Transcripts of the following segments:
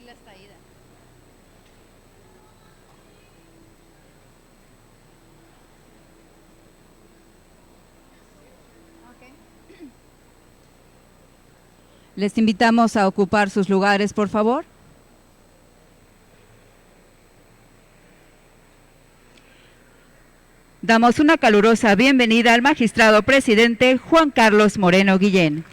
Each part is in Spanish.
la ida. Okay. Les invitamos a ocupar sus lugares, por favor. Damos una calurosa bienvenida al magistrado presidente Juan Carlos Moreno Guillén.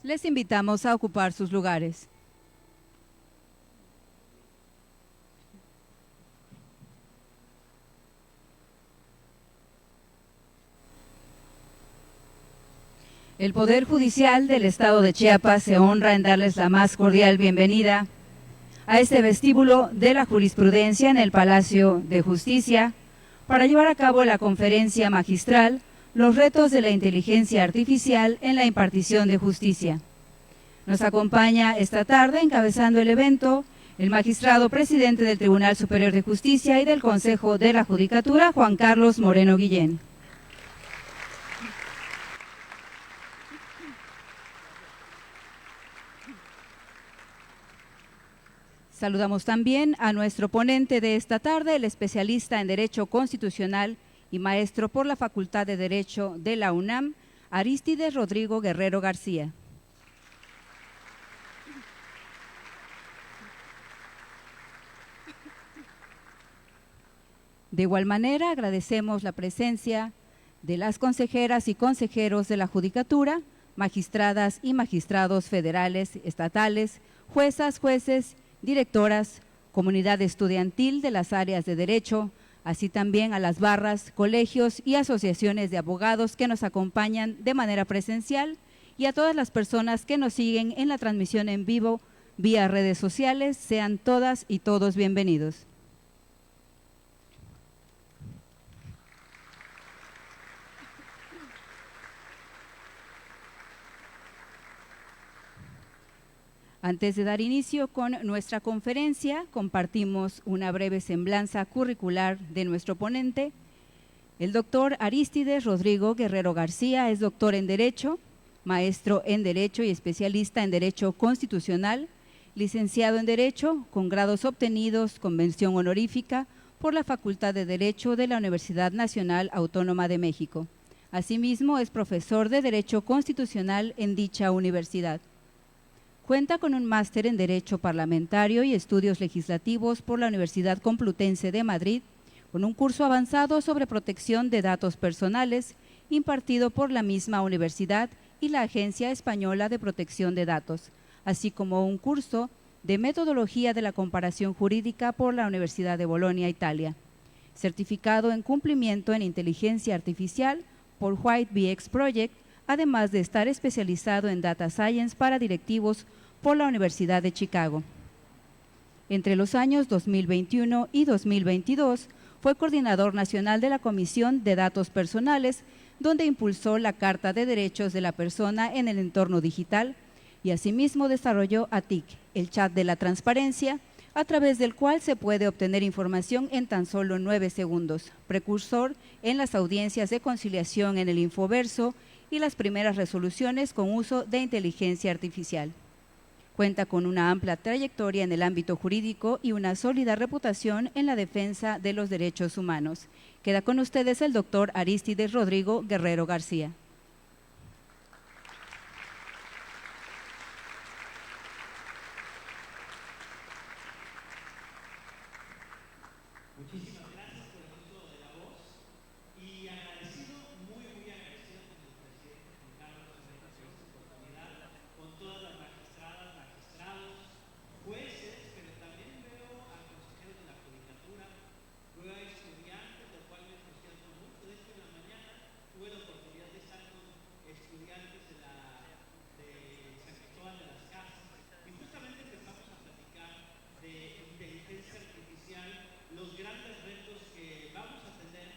Les invitamos a ocupar sus lugares. El Poder Judicial del Estado de Chiapas se honra en darles la más cordial bienvenida a este vestíbulo de la jurisprudencia en el Palacio de Justicia para llevar a cabo la conferencia magistral Los retos de la inteligencia artificial en la impartición de justicia. Nos acompaña esta tarde, encabezando el evento, el magistrado presidente del Tribunal Superior de Justicia y del Consejo de la Judicatura, Juan Carlos Moreno Guillén. Saludamos también a nuestro ponente de esta tarde, el especialista en Derecho Constitucional y maestro por la Facultad de Derecho de la UNAM, Arístides Rodrigo Guerrero García. De igual manera, agradecemos la presencia de las consejeras y consejeros de la Judicatura, magistradas y magistrados federales, estatales, juezas, jueces, directoras, comunidad estudiantil de las áreas de Derecho, así también a las barras, colegios y asociaciones de abogados que nos acompañan de manera presencial y a todas las personas que nos siguen en la transmisión en vivo vía redes sociales. Sean todas y todos bienvenidos. Antes de dar inicio con nuestra conferencia, compartimos una breve semblanza curricular de nuestro ponente. El doctor Arístides Rodrigo Guerrero García es doctor en Derecho, maestro en Derecho y especialista en Derecho Constitucional, licenciado en Derecho con grados obtenidos con mención honorífica por la Facultad de Derecho de la Universidad Nacional Autónoma de México. Asimismo, es profesor de Derecho Constitucional en dicha universidad. Cuenta con un máster en Derecho Parlamentario y Estudios Legislativos por la Universidad Complutense de Madrid, con un curso avanzado sobre protección de datos personales impartido por la misma universidad y la Agencia Española de Protección de Datos, así como un curso de Metodología de la Comparación Jurídica por la Universidad de Bolonia, Italia. certificado en cumplimiento en inteligencia artificial por WhiteBX Project, además de estar especializado en Data Science para directivos por la Universidad de Chicago. Entre los años 2021 y 2022, fue coordinador nacional de la Comisión de Datos Personales, donde impulsó la Carta de Derechos de la Persona en el Entorno Digital y asimismo desarrolló ATIC, el chat de la transparencia, a través del cual se puede obtener información en tan solo 9 segundos, precursor en las audiencias de conciliación en el Infoverso y las primeras resoluciones con uso de inteligencia artificial. Cuenta con una amplia trayectoria en el ámbito jurídico y una sólida reputación en la defensa de los derechos humanos. Queda con ustedes el doctor Arístides Rodrigo Guerrero García. Muchísimas gracias por el uso de la voz y agradecido, muy agradecido con el presidente Juan Carlos por esta oportunidad, con todas las magistradas, magistrados, jueces, pero también veo a consejeros de la judicatura, veo a estudiantes, lo cual me entusiasma mucho. De hecho, en la mañana tuve la oportunidad de estar con estudiantes de San Cristóbal de las Casas y justamente empezamos a platicar de inteligencia artificial, los grandes retos que vamos a tener,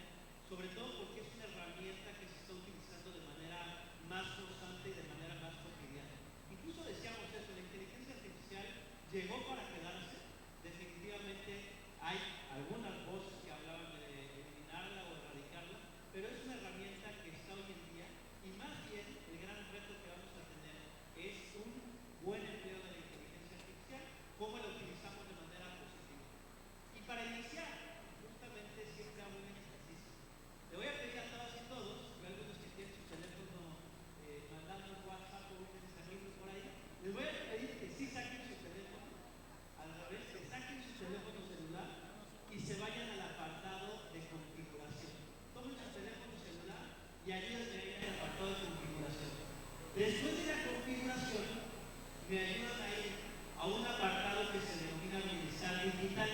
sobre todo porque es una herramienta que se está utilizando de manera más constante y de manera más cotidiana. Incluso decíamos eso, la inteligencia artificial llegó para quedarse. Definitivamente hay algunas voces que hablaban de eliminarla o erradicarla, pero es una herramienta que está hoy en día y más bien el gran reto que vamos a tener es un buen empleo de la inteligencia artificial, cómo la utilizamos de manera positiva. Y para iniciar, justamente siempre hago un ejercicio. Le voy a pedir a todas y todos, veo algunos que tienen su teléfono mandando un WhatsApp o un mensajito por ahí, les voy a pedir que sí saquen su teléfono, al revés, que saquen su teléfono celular y se vayan al apartado de configuración. Tomen su teléfono celular y ayúdenme a ir al apartado de configuración. Después de la configuración, me ayudan a ir a un apartado que se denomina bienestar digital.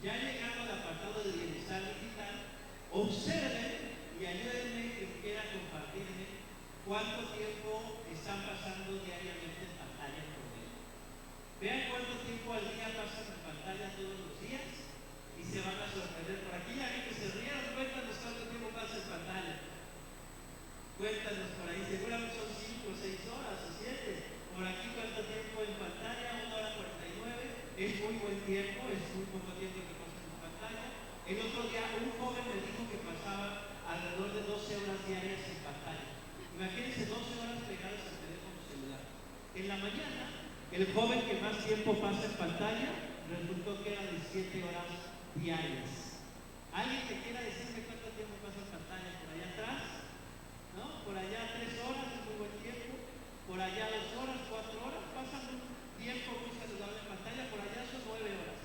Ya llegando al apartado de bienestar digital, observen y ayúdenme que quiera compartirme cuánto tiempo están pasando diariamente en pantalla por día. Vean cuánto tiempo al día pasan en pantalla todos los días y se van a sorprender. Por aquí ya vi que se rieron, cuéntanos cuánto tiempo pasa en pantalla. Cuéntanos por ahí, seguramente son 5 o 6 horas o 7. Por aquí cuánto tiempo en pantalla, 1 hora 49. Es muy buen tiempo, es muy poco tiempo que pasa en pantalla. El otro día un joven me dijo que pasaba alrededor de 12 horas diarias en pantalla. Imagínense 12 horas pegadas al teléfono celular. En la mañana, el joven que más tiempo pasa en pantalla resultó que era 17 horas diarias. ¿Alguien que quiera decirme cuánto tiempo pasa en pantalla? Por allá atrás, ¿no? Por allá 3 horas es muy buen tiempo. Por allá 2 horas, 4 horas, pasan un tiempo muy saludable en pantalla. Por allá son 9 horas.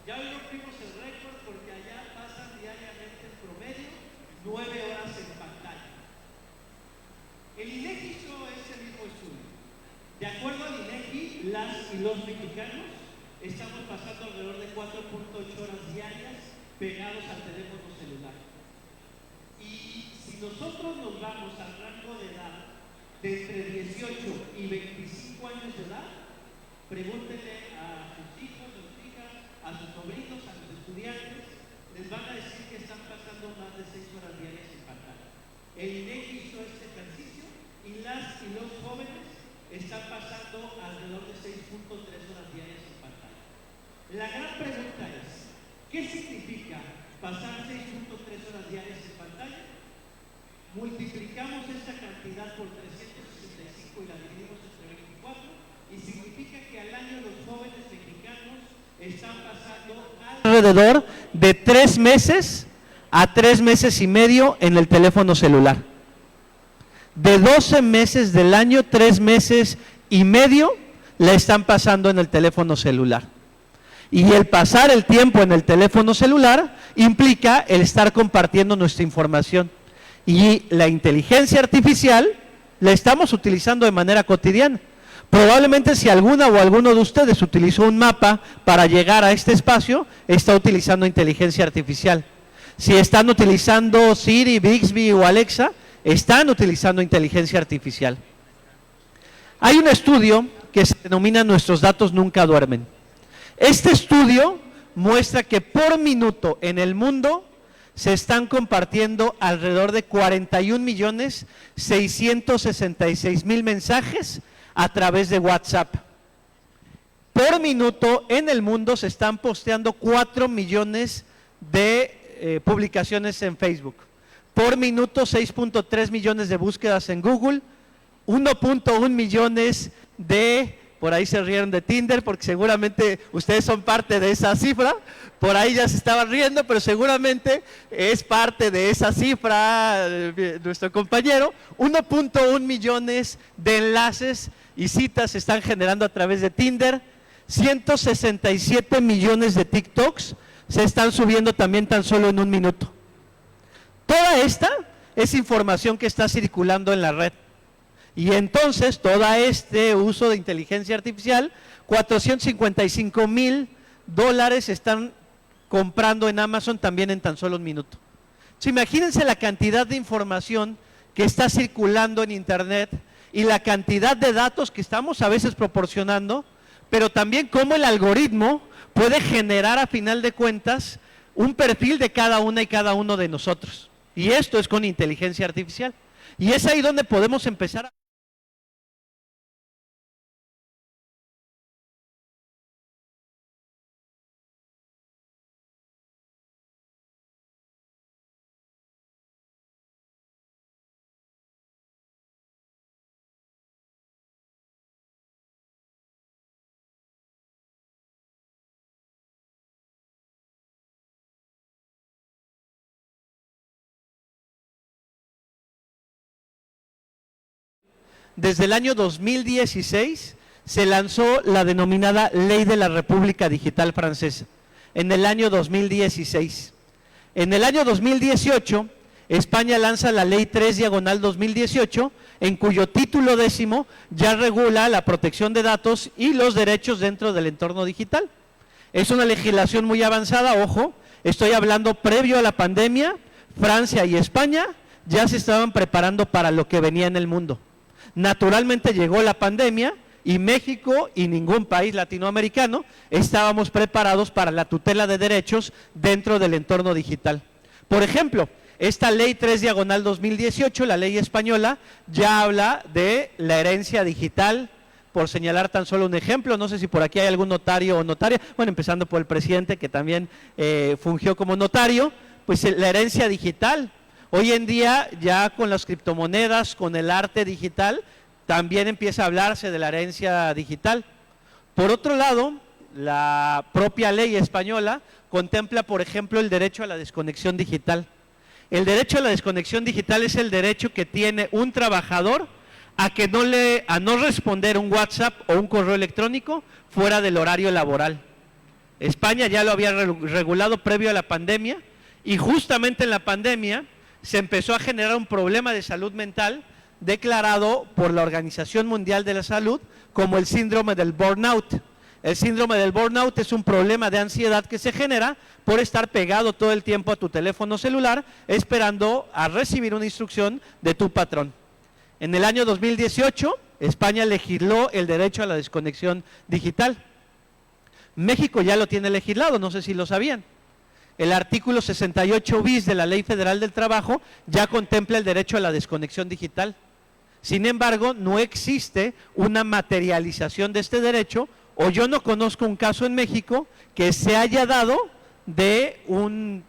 Ya hoy rompimos el récord porque allá pasan diariamente en promedio 9 horas en pantalla. El INEGI hizo ese mismo estudio. De acuerdo al INEGI, las y los mexicanos estamos pasando alrededor de 4.8 horas diarias pegados al teléfono celular. Y si nosotros nos vamos al rango de edad de entre 18 y 25 años de edad, pregúntenle a sus hijos, a sus hijas, a sus sobrinos, a los estudiantes, les van a decir que están pasando más de 6 horas diarias en pantalla. El INEGI hizo este ejercicio y las y los jóvenes están pasando alrededor de 6.3 horas diarias en pantalla. La gran pregunta es, ¿qué significa pasar 6.3 horas diarias en pantalla? Multiplicamos esta cantidad por 365 y la dividimos entre 24 y significa que al año los jóvenes mexicanos están pasando alrededor de 3 meses a 3 meses y medio en el teléfono celular. De 12 meses del año, 3 meses y medio la están pasando en el teléfono celular. Y el pasar el tiempo en el teléfono celular implica el estar compartiendo nuestra información. Y la inteligencia artificial la estamos utilizando de manera cotidiana. Probablemente si alguna o alguno de ustedes utilizó un mapa para llegar a este espacio, está utilizando inteligencia artificial. Si están utilizando Siri, Bixby o Alexa, están utilizando inteligencia artificial. Hay un estudio que se denomina Nuestros datos nunca duermen. Este estudio muestra que por minuto en el mundo se están compartiendo alrededor de 41.666.000 mensajes a través de WhatsApp. Por minuto en el mundo se están posteando 4 millones de publicaciones en Facebook. Por minuto 6.3 millones de búsquedas en Google, 1.1 millones de, por ahí se rieron de Tinder, porque seguramente ustedes son parte de esa cifra, por ahí ya se estaban riendo, pero seguramente es parte de esa cifra nuestro compañero. 1.1 millones de enlaces y citas se están generando a través de Tinder, 167 millones de TikToks se están subiendo también tan solo en un minuto. Toda esta es información que está circulando en la red. Y entonces, todo este uso de inteligencia artificial, $455,000 están comprando en Amazon también en tan solo un minuto. Entonces, imagínense la cantidad de información que está circulando en Internet y la cantidad de datos que estamos a veces proporcionando, pero también cómo el algoritmo puede generar a final de cuentas un perfil de cada una y cada uno de nosotros. Y esto es con inteligencia artificial. Y es ahí donde podemos empezar a... Desde el año 2016 se lanzó la denominada Ley de la República Digital Francesa, en el año 2016. En el año 2018, España lanza la Ley 3/2018, en cuyo título 10 ya regula la protección de datos y los derechos dentro del entorno digital. Es una legislación muy avanzada, ojo, estoy hablando previo a la pandemia. Francia y España ya se estaban preparando para lo que venía en el mundo. Naturalmente llegó la pandemia y México y ningún país latinoamericano estábamos preparados para la tutela de derechos dentro del entorno digital. Por ejemplo, esta ley 3/2018, la ley española, ya habla de la herencia digital, por señalar tan solo un ejemplo. No sé si por aquí hay algún notario o notaria, bueno, empezando por el presidente que también fungió como notario, pues la herencia digital. Hoy en día ya con las criptomonedas, con el arte digital, también empieza a hablarse de la herencia digital. Por otro lado, la propia ley española contempla, por ejemplo, el derecho a la desconexión digital. El derecho a la desconexión digital es el derecho que tiene un trabajador a no responder un WhatsApp o un correo electrónico fuera del horario laboral. España ya lo había regulado previo a la pandemia y justamente en la pandemia se empezó a generar un problema de salud mental declarado por la Organización Mundial de la Salud como el síndrome del burnout. El síndrome del burnout es un problema de ansiedad que se genera por estar pegado todo el tiempo a tu teléfono celular esperando a recibir una instrucción de tu patrón. En el año 2018, España legisló el derecho a la desconexión digital. México ya lo tiene legislado, no sé si lo sabían. El artículo 68 bis de la Ley Federal del Trabajo ya contempla el derecho a la desconexión digital. Sin embargo, no existe una materialización de este derecho, o yo no conozco un caso en México que se haya dado de un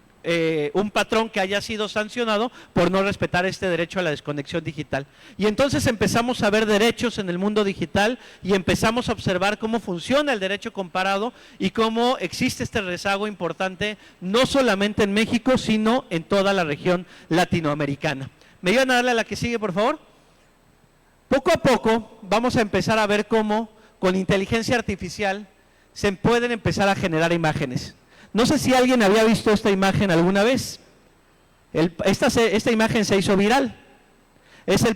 patrón que haya sido sancionado por no respetar este derecho a la desconexión digital. Y entonces empezamos a ver derechos en el mundo digital y empezamos a observar cómo funciona el derecho comparado y cómo existe este rezago importante, no solamente en México, sino en toda la región latinoamericana. ¿Me iban a darle a la que sigue, por favor? Poco a poco vamos a empezar a ver cómo con inteligencia artificial se pueden empezar a generar imágenes. No sé si alguien había visto esta imagen alguna vez. Esta imagen se hizo viral. Es el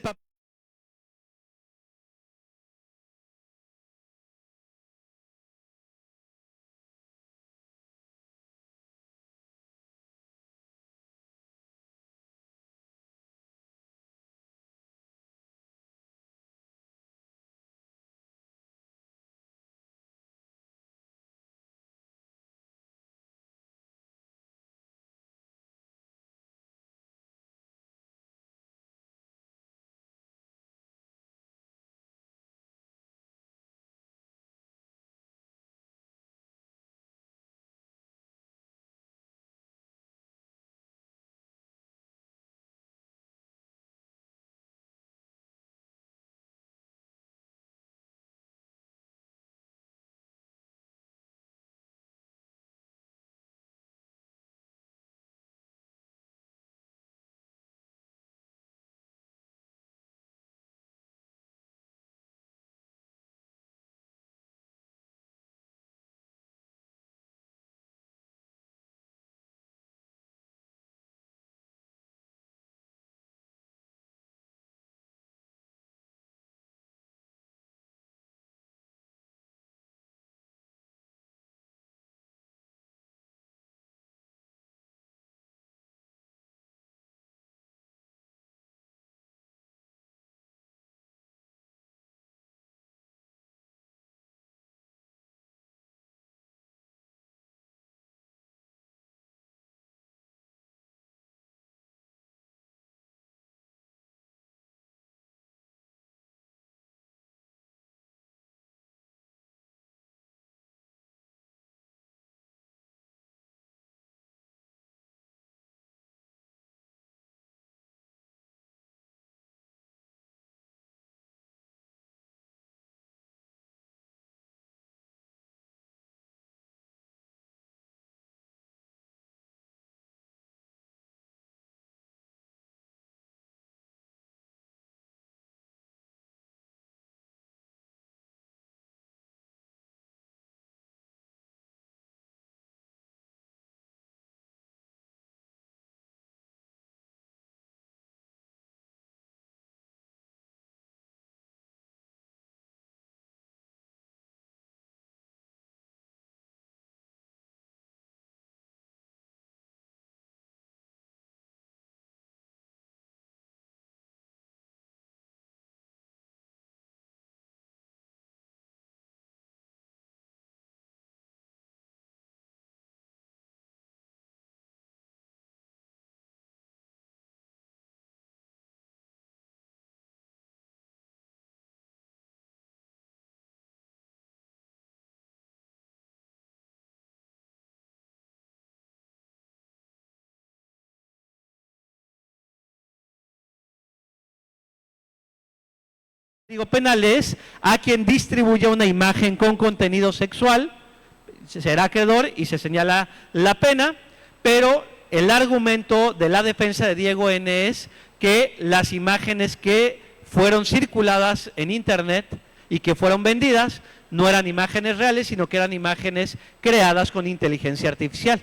Código penal es a quien distribuya una imagen con contenido sexual, será acreedor y se señala la pena, pero el argumento de la defensa de Diego N. es que las imágenes que fueron circuladas en internet y que fueron vendidas no eran imágenes reales, sino que eran imágenes creadas con inteligencia artificial.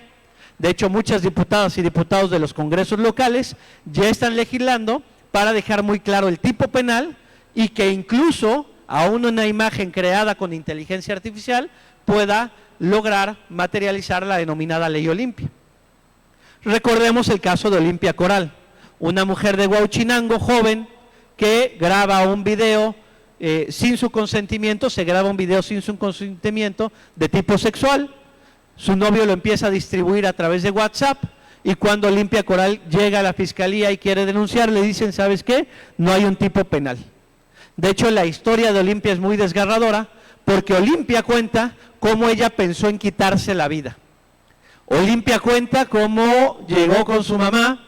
De hecho, muchas diputadas y diputados de los congresos locales ya están legislando para dejar muy claro el tipo penal y que incluso aún una imagen creada con inteligencia artificial pueda lograr materializar la denominada Ley Olimpia. Recordemos el caso de Olimpia Coral, una mujer de Huauchinango, joven, que graba un video sin su consentimiento, se graba un video sin su consentimiento de tipo sexual, su novio lo empieza a distribuir a través de WhatsApp y cuando Olimpia Coral llega a la fiscalía y quiere denunciar, le dicen, ¿sabes qué? No hay un tipo penal. De hecho, la historia de Olimpia es muy desgarradora porque Olimpia cuenta cómo ella pensó en quitarse la vida. Olimpia cuenta cómo llegó con su mamá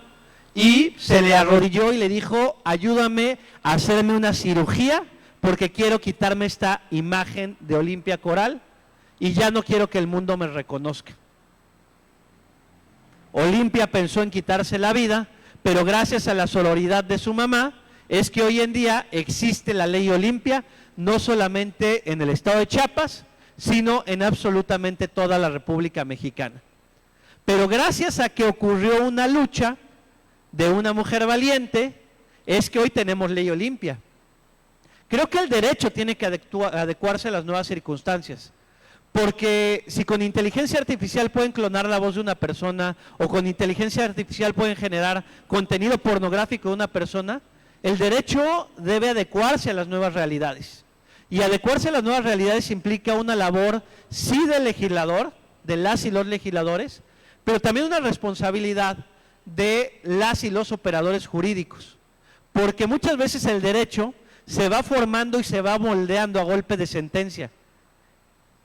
y se le arrodilló y le dijo, ayúdame a hacerme una cirugía porque quiero quitarme esta imagen de Olimpia Coral y ya no quiero que el mundo me reconozca. Olimpia pensó en quitarse la vida, pero gracias a la sororidad de su mamá, es que hoy en día existe la Ley Olimpia, no solamente en el estado de Chiapas, sino en absolutamente toda la República Mexicana. Pero gracias a que ocurrió una lucha de una mujer valiente, es que hoy tenemos Ley Olimpia. Creo que el derecho tiene que adecuarse a las nuevas circunstancias, porque si con inteligencia artificial pueden clonar la voz de una persona o con inteligencia artificial pueden generar contenido pornográfico de una persona, el derecho debe adecuarse a las nuevas realidades. Y adecuarse a las nuevas realidades implica una labor, sí, del legislador, de las y los legisladores, pero también una responsabilidad de las y los operadores jurídicos. Porque muchas veces el derecho se va formando y se va moldeando a golpe de sentencia.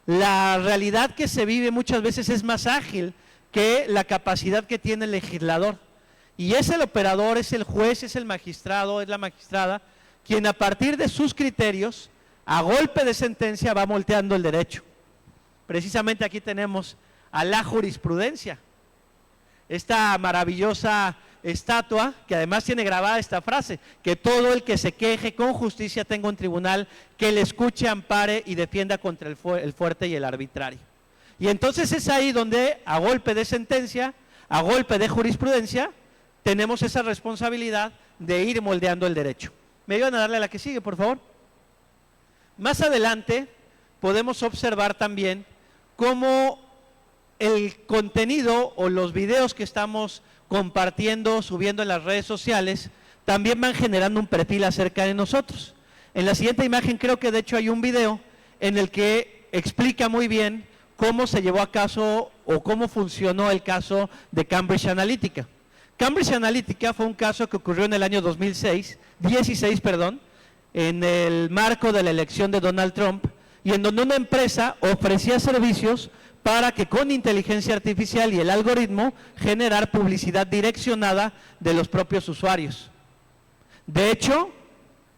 La realidad que se vive muchas veces es más ágil que la capacidad que tiene el legislador. Y es el operador, es el juez, es el magistrado, es la magistrada, quien a partir de sus criterios, a golpe de sentencia, va moldeando el derecho. Precisamente aquí tenemos a la jurisprudencia, esta maravillosa estatua que además tiene grabada esta frase, que todo el que se queje con justicia tenga un tribunal que le escuche, ampare y defienda contra el fuerte y el arbitrario. Y entonces es ahí donde a golpe de sentencia, a golpe de jurisprudencia, tenemos esa responsabilidad de ir moldeando el derecho. ¿Me ayudan a darle a la que sigue, por favor? Más adelante podemos observar también cómo el contenido o los videos que estamos compartiendo, subiendo en las redes sociales, también van generando un perfil acerca de nosotros. En la siguiente imagen creo que de hecho hay un video en el que explica muy bien cómo se llevó a cabo o cómo funcionó el caso de Cambridge Analytica. Cambridge Analytica fue un caso que ocurrió en el año 16, en el marco de la elección de Donald Trump, y en donde una empresa ofrecía servicios para que con inteligencia artificial y el algoritmo generar publicidad direccionada de los propios usuarios. De hecho,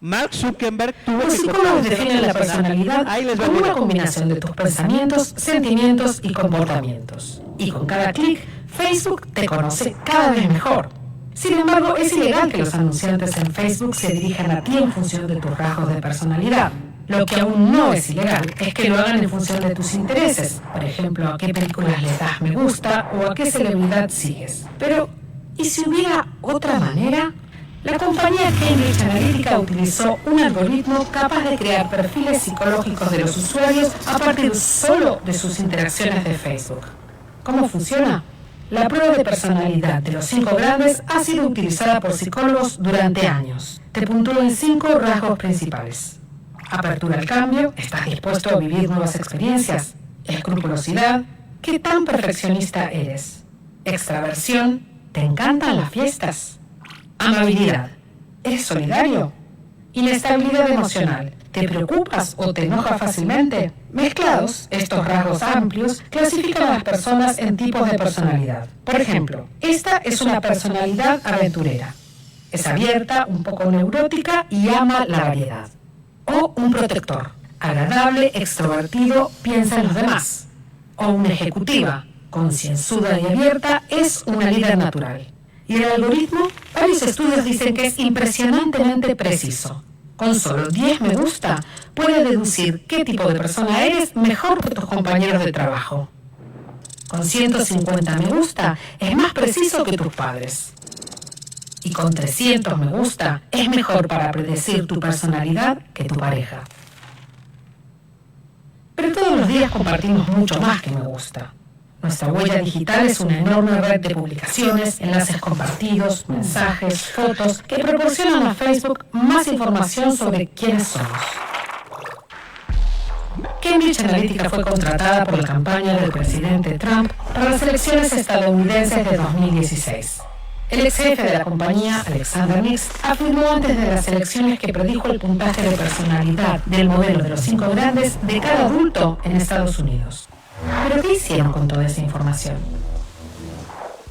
Mark Zuckerberg tuvo Los psicólogos definen la personalidad como una combinación de tus pensamientos, sentimientos y comportamientos. Y con cada clic, Facebook te conoce cada vez mejor. Sin embargo, es ilegal que los anunciantes en Facebook se dirijan a ti en función de tus rasgos de personalidad. Lo que aún no es ilegal es que lo hagan en función de tus intereses. Por ejemplo, a qué películas le das me gusta o a qué celebridad sigues. Pero, ¿y si hubiera otra manera? La compañía Cambridge Analytica utilizó un algoritmo capaz de crear perfiles psicológicos de los usuarios a partir solo de sus interacciones de Facebook. ¿Cómo funciona? La prueba de personalidad de los 5 grandes ha sido utilizada por psicólogos durante años. Te puntúa en 5 rasgos principales. Apertura al cambio, ¿estás dispuesto a vivir nuevas experiencias? Escrupulosidad, ¿qué tan perfeccionista eres? Extraversión, ¿te encantan las fiestas? Amabilidad, ¿eres solidario? Inestabilidad emocional, ¿te preocupas o te enojas fácilmente? Mezclados, estos rasgos amplios clasifican a las personas en tipos de personalidad. Por ejemplo, esta es una personalidad aventurera. Es abierta, un poco neurótica y ama la variedad. O un protector, agradable, extrovertido, piensa en los demás. O una ejecutiva, concienzuda y abierta, es una líder natural. Y el algoritmo, varios estudios dicen que es impresionantemente preciso. Con solo 10 me gusta, puede deducir qué tipo de persona eres mejor que tus compañeros de trabajo. Con 150 me gusta, es más preciso que tus padres. Y con 300 me gusta, es mejor para predecir tu personalidad que tu pareja. Pero todos los días compartimos mucho más que me gusta. Nuestra huella digital es una enorme red de publicaciones, enlaces compartidos, mensajes, fotos, que proporcionan a Facebook más información sobre quiénes somos. Cambridge Analytica fue contratada por la campaña del presidente Trump para las elecciones estadounidenses de 2016. El ex jefe de la compañía, Alexander Nix, afirmó antes de las elecciones que predijo el puntaje de personalidad del modelo de los 5 grandes de cada adulto en Estados Unidos. ¿Pero qué hicieron con toda esa información?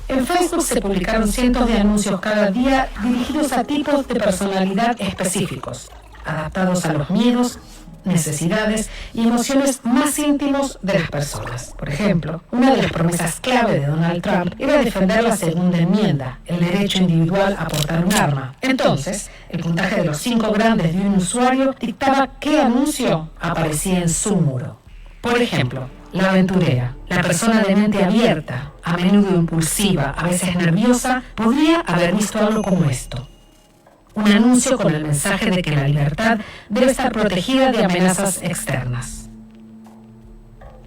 En Facebook se publicaron cientos de anuncios cada día dirigidos a tipos de personalidad específicos, adaptados a los miedos, necesidades y emociones más íntimos de las personas. Por ejemplo, una de las promesas clave de Donald Trump era defender la segunda enmienda, el derecho individual a portar un arma. Entonces, el puntaje de los 5 grandes de un usuario dictaba qué anuncio aparecía en su muro. Por ejemplo, la aventurera, la persona de mente abierta, a menudo impulsiva, a veces nerviosa, podría haber visto algo como esto. Un anuncio con el mensaje de que la libertad debe estar protegida de amenazas externas.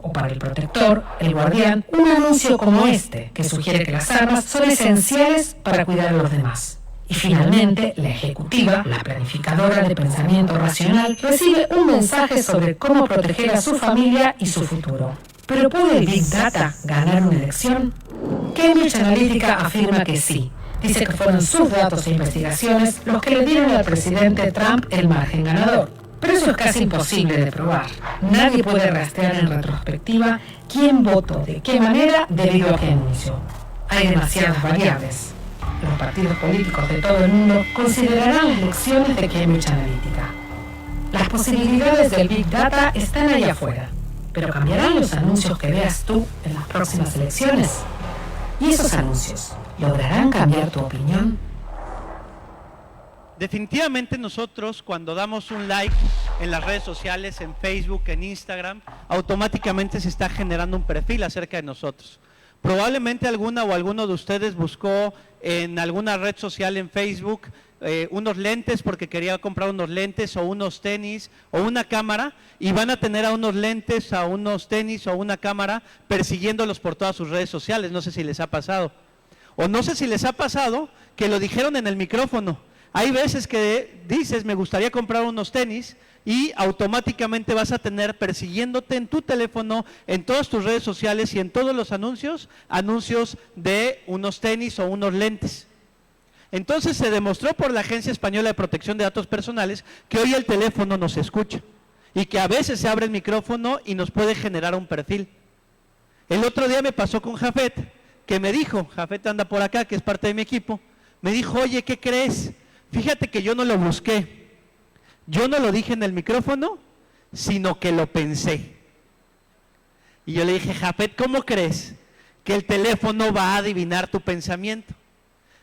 O para el protector, el guardián, un anuncio como este, que sugiere que las armas son esenciales para cuidar a los demás. Y finalmente, la ejecutiva, la planificadora de pensamiento racional, recibe un mensaje sobre cómo proteger a su familia y su futuro. ¿Pero puede el Big Data ganar una elección? Cambridge Analytica afirma que sí. Dice que fueron sus datos e investigaciones los que le dieron al presidente Trump el margen ganador. Pero eso es casi imposible de probar. Nadie puede rastrear en retrospectiva quién votó, de qué manera, debido a qué anuncio. Hay demasiadas variables. Los partidos políticos de todo el mundo considerarán las lecciones de Cambridge Analytica. Las posibilidades del Big Data están allá afuera, pero ¿cambiarán los anuncios que veas tú en las próximas elecciones? ¿Y esos anuncios lograrán cambiar tu opinión? Definitivamente nosotros cuando damos un like en las redes sociales, en Facebook, en Instagram, automáticamente se está generando un perfil acerca de nosotros. Probablemente alguna o alguno de ustedes buscó en alguna red social en Facebook unos lentes porque quería comprar unos lentes o unos tenis o una cámara y van a tener a unos lentes, a unos tenis o una cámara persiguiéndolos por todas sus redes sociales. No sé si les ha pasado. O no sé si les ha pasado que lo dijeron en el micrófono. Hay veces que dices, me gustaría comprar unos tenis y automáticamente vas a tener persiguiéndote en tu teléfono, en todas tus redes sociales y en todos los anuncios, anuncios de unos tenis o unos lentes. Entonces se demostró por la Agencia Española de Protección de Datos Personales que hoy el teléfono nos escucha y que a veces se abre el micrófono y nos puede generar un perfil. El otro día me pasó con Jafet, que me dijo, Jafet anda por acá, que es parte de mi equipo, me dijo, oye, ¿qué crees? Fíjate que yo no lo busqué, yo no lo dije en el micrófono, sino que lo pensé. Y yo le dije, Jafet, ¿cómo crees que el teléfono va a adivinar tu pensamiento?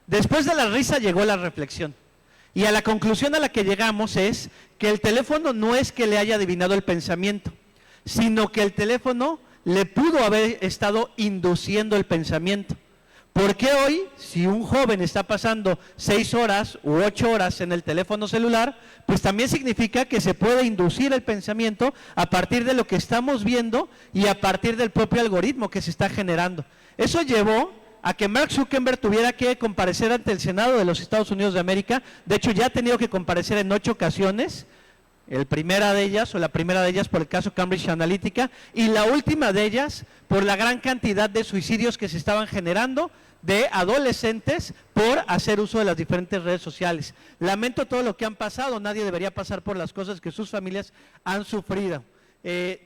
Después de la risa llegó la reflexión. Y a la conclusión a la que llegamos es que el teléfono no es que le haya adivinado el pensamiento, sino que el teléfono le pudo haber estado induciendo el pensamiento. Porque hoy, si un joven está pasando 6 horas u 8 horas en el teléfono celular, pues también significa que se puede inducir el pensamiento a partir de lo que estamos viendo y a partir del propio algoritmo que se está generando. Eso llevó a que Mark Zuckerberg tuviera que comparecer ante el Senado de los Estados Unidos de América. De hecho, ya ha tenido que comparecer en 8 ocasiones. La primera de ellas por el caso Cambridge Analytica y la última de ellas por la gran cantidad de suicidios que se estaban generando de adolescentes por hacer uso de las diferentes redes sociales. Lamento todo lo que han pasado, nadie debería pasar por las cosas que sus familias han sufrido.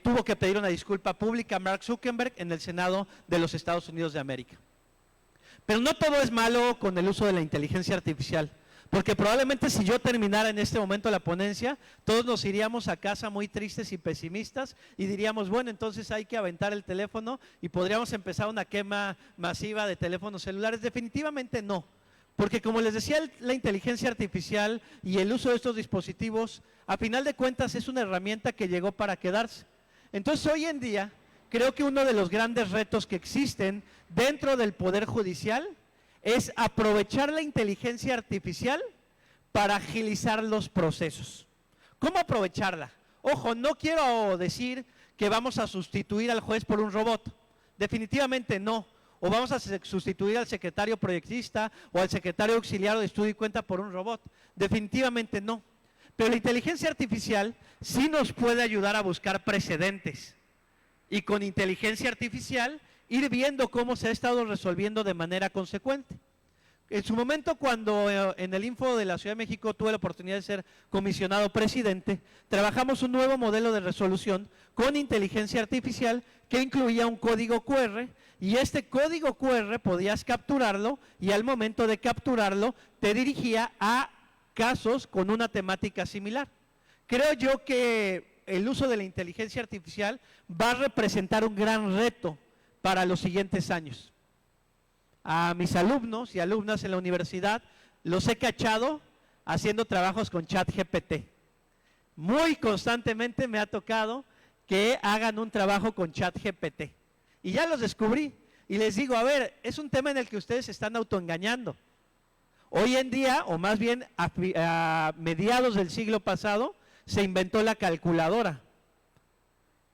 Tuvo que pedir una disculpa pública a Mark Zuckerberg en el Senado de los Estados Unidos de América. Pero no todo es malo con el uso de la inteligencia artificial. Porque probablemente si yo terminara en este momento la ponencia, todos nos iríamos a casa muy tristes y pesimistas y diríamos, bueno, entonces hay que aventar el teléfono y podríamos empezar una quema masiva de teléfonos celulares. Definitivamente no. Porque como les decía, la inteligencia artificial y el uso de estos dispositivos, a final de cuentas es una herramienta que llegó para quedarse. Entonces hoy en día, creo que uno de los grandes retos que existen dentro del Poder Judicial es aprovechar la inteligencia artificial para agilizar los procesos. ¿Cómo aprovecharla? Ojo, no quiero decir que vamos a sustituir al juez por un robot. Definitivamente no. O vamos a sustituir al secretario proyectista o al secretario auxiliar de estudio y cuenta por un robot. Definitivamente no. Pero la inteligencia artificial sí nos puede ayudar a buscar precedentes. Y con inteligencia artificial ir viendo cómo se ha estado resolviendo de manera consecuente. En su momento, cuando en el Info de la Ciudad de México tuve la oportunidad de ser comisionado presidente, trabajamos un nuevo modelo de resolución con inteligencia artificial que incluía un código QR, y este código QR podías capturarlo y al momento de capturarlo te dirigía a casos con una temática similar. Creo yo que el uso de la inteligencia artificial va a representar un gran reto para los siguientes años. A mis alumnos y alumnas en la universidad los he cachado haciendo trabajos con ChatGPT. Muy constantemente me ha tocado que hagan un trabajo con ChatGPT. Y ya los descubrí y les digo, a ver, es un tema en el que ustedes se están autoengañando. Hoy en día, o más bien a mediados del siglo pasado, se inventó la calculadora.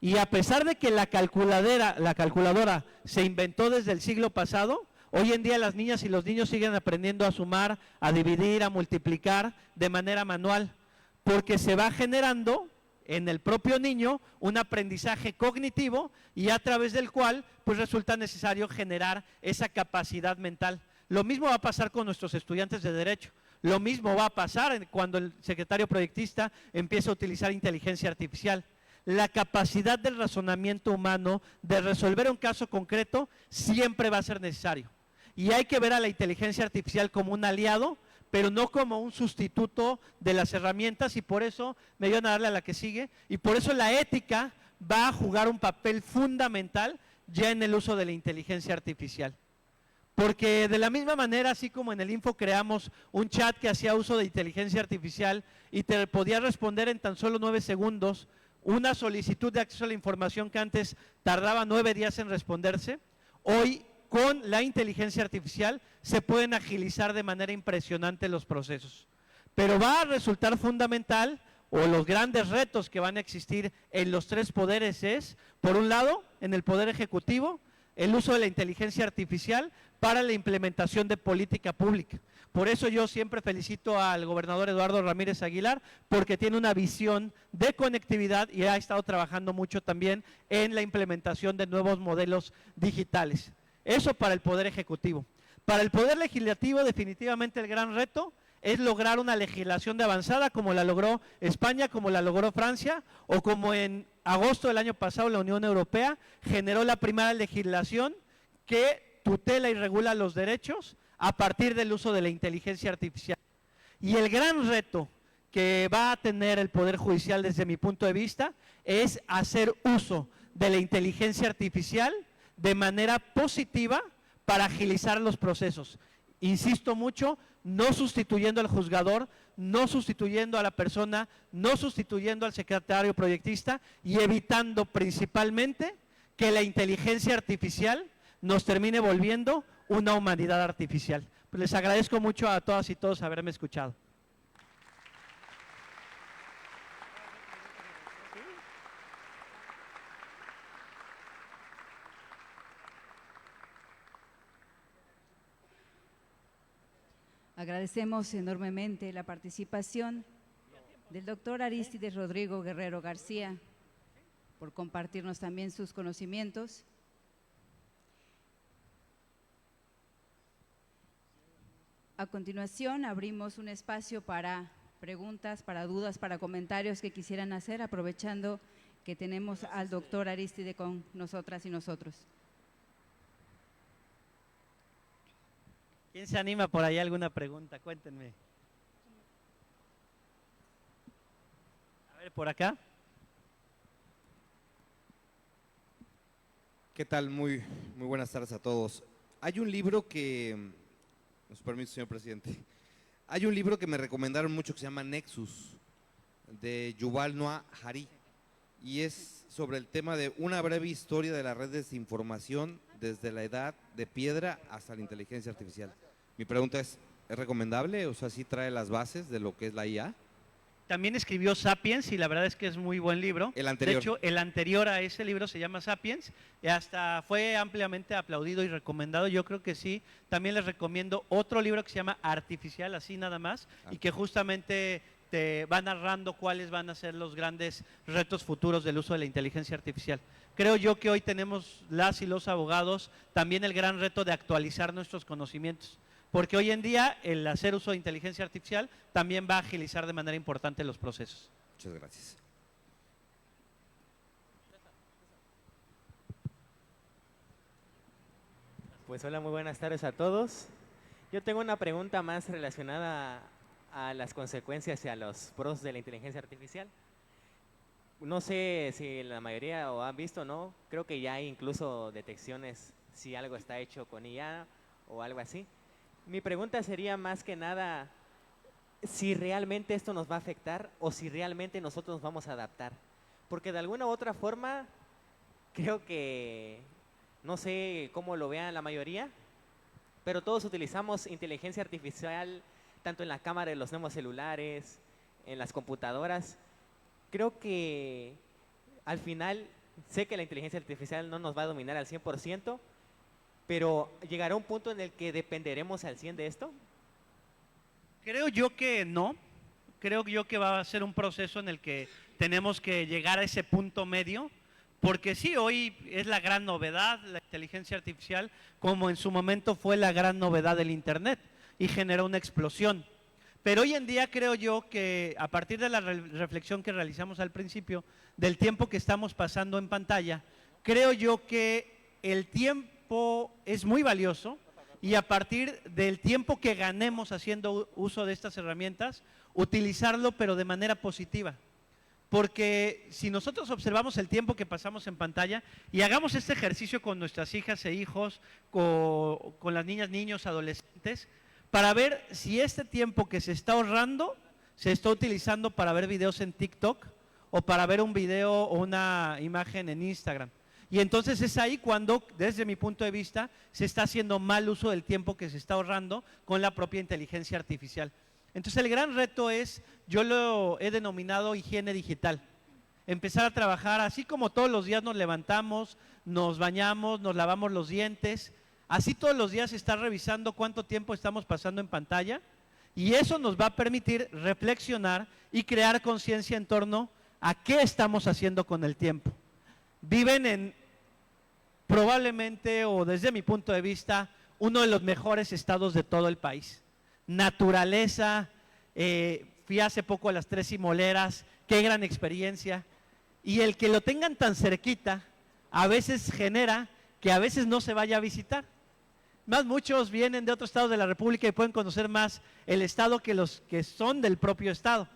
Y a pesar de que la calculadora se inventó desde el siglo pasado, hoy en día las niñas y los niños siguen aprendiendo a sumar, a dividir, a multiplicar de manera manual, porque se va generando en el propio niño un aprendizaje cognitivo y a través del cual pues resulta necesario generar esa capacidad mental. Lo mismo va a pasar con nuestros estudiantes de Derecho. Lo mismo va a pasar cuando el secretario proyectista empiece a utilizar inteligencia artificial. La capacidad del razonamiento humano de resolver un caso concreto siempre va a ser necesario. Y hay que ver a la inteligencia artificial como un aliado, pero no como un sustituto de las herramientas, y por eso me van a darle a la que sigue, y por eso la ética va a jugar un papel fundamental ya en el uso de la inteligencia artificial. Porque de la misma manera, así como en el Info creamos un chat que hacía uso de inteligencia artificial y te podía responder en tan solo 9 segundos una solicitud de acceso a la información que antes tardaba 9 días en responderse, hoy con la inteligencia artificial se pueden agilizar de manera impresionante los procesos. Pero va a resultar fundamental, o los grandes retos que van a existir en los 3 poderes es, por un lado, en el Poder Ejecutivo, el uso de la inteligencia artificial para la implementación de política pública. Por eso yo siempre felicito al gobernador Eduardo Ramírez Aguilar, porque tiene una visión de conectividad y ha estado trabajando mucho también en la implementación de nuevos modelos digitales. Eso para el Poder Ejecutivo. Para el Poder Legislativo, definitivamente el gran reto es lograr una legislación de avanzada como la logró España, como la logró Francia, o como en agosto del año pasado la Unión Europea generó la primera legislación que tutela y regula los derechos a partir del uso de la inteligencia artificial. Y el gran reto que va a tener el Poder Judicial desde mi punto de vista es hacer uso de la inteligencia artificial de manera positiva para agilizar los procesos. Insisto mucho, no sustituyendo al juzgador, no sustituyendo a la persona, no sustituyendo al secretario proyectista y evitando principalmente que la inteligencia artificial nos termine volviendo una humanidad artificial. Pues les agradezco mucho a todas y todos haberme escuchado. Agradecemos enormemente la participación del doctor Arístides Rodrigo Guerrero García por compartirnos también sus conocimientos. A continuación, abrimos un espacio para preguntas, para dudas, para comentarios que quisieran hacer, aprovechando que tenemos al doctor Arístide con nosotras y nosotros. ¿Quién se anima por ahí a alguna pregunta? Cuéntenme. A ver, por acá. ¿Qué tal? Muy buenas tardes a todos. Hay un libro que, con su permiso, señor presidente, hay un libro que me recomendaron mucho que se llama Nexus, de Yuval Noah Harari, y es sobre el tema de una breve historia de las redes de información desde la edad de piedra hasta la inteligencia artificial. Mi pregunta ¿es recomendable? O sea, ¿sí trae las bases de lo que es la IA? También escribió Sapiens y la verdad es que es muy buen libro. El anterior. De hecho, el anterior a ese libro se llama Sapiens y hasta fue ampliamente aplaudido y recomendado. Yo creo que sí. También les recomiendo otro libro que se llama Artificial, así nada más, y que justamente te va narrando cuáles van a ser los grandes retos futuros del uso de la inteligencia artificial. Creo yo que hoy tenemos las y los abogados también el gran reto de actualizar nuestros conocimientos. Porque hoy en día el hacer uso de inteligencia artificial también va a agilizar de manera importante los procesos. Muchas gracias. Pues hola, muy buenas tardes a todos. Yo tengo una pregunta más relacionada a las consecuencias y a los pros de la inteligencia artificial. No sé si la mayoría o han visto o no, creo que ya hay incluso detecciones si algo está hecho con IA o algo así. Mi pregunta sería más que nada si realmente esto nos va a afectar o si realmente nosotros nos vamos a adaptar. Porque de alguna u otra forma, creo que, no sé cómo lo vean la mayoría, pero todos utilizamos inteligencia artificial tanto en la cámara de los nuevos celulares, en las computadoras. Creo que al final, sé que la inteligencia artificial no nos va a dominar al 100%, pero ¿llegará un punto en el que dependeremos al 100% de esto? Creo yo que no. Creo yo que va a ser un proceso en el que tenemos que llegar a ese punto medio, porque sí, hoy es la gran novedad la inteligencia artificial, como en su momento fue la gran novedad del Internet y generó una explosión. Pero hoy en día creo yo que a partir de la reflexión que realizamos al principio, del tiempo que estamos pasando en pantalla, creo yo que el tiempo es muy valioso y a partir del tiempo que ganemos haciendo uso de estas herramientas, utilizarlo pero de manera positiva. Porque si nosotros observamos el tiempo que pasamos en pantalla y hagamos este ejercicio con nuestras hijas e hijos, con las niñas, niños, adolescentes, para ver si este tiempo que se está ahorrando se está utilizando para ver videos en TikTok o para ver un video o una imagen en Instagram. Y entonces es ahí cuando, desde mi punto de vista, se está haciendo mal uso del tiempo que se está ahorrando con la propia inteligencia artificial. Entonces el gran reto es, yo lo he denominado higiene digital. Empezar a trabajar, así como todos los días nos levantamos, nos bañamos, nos lavamos los dientes, así todos los días estar revisando cuánto tiempo estamos pasando en pantalla, y eso nos va a permitir reflexionar y crear conciencia en torno a qué estamos haciendo con el tiempo. Viven en, probablemente, o desde mi punto de vista, uno de los mejores estados de todo el país. Naturaleza, fui hace poco a las Tres Simoleras, qué gran experiencia, y el que lo tengan tan cerquita, a veces genera que a veces no se vaya a visitar. Más muchos vienen de otros estados de la República y pueden conocer más el estado que los que son del propio estado.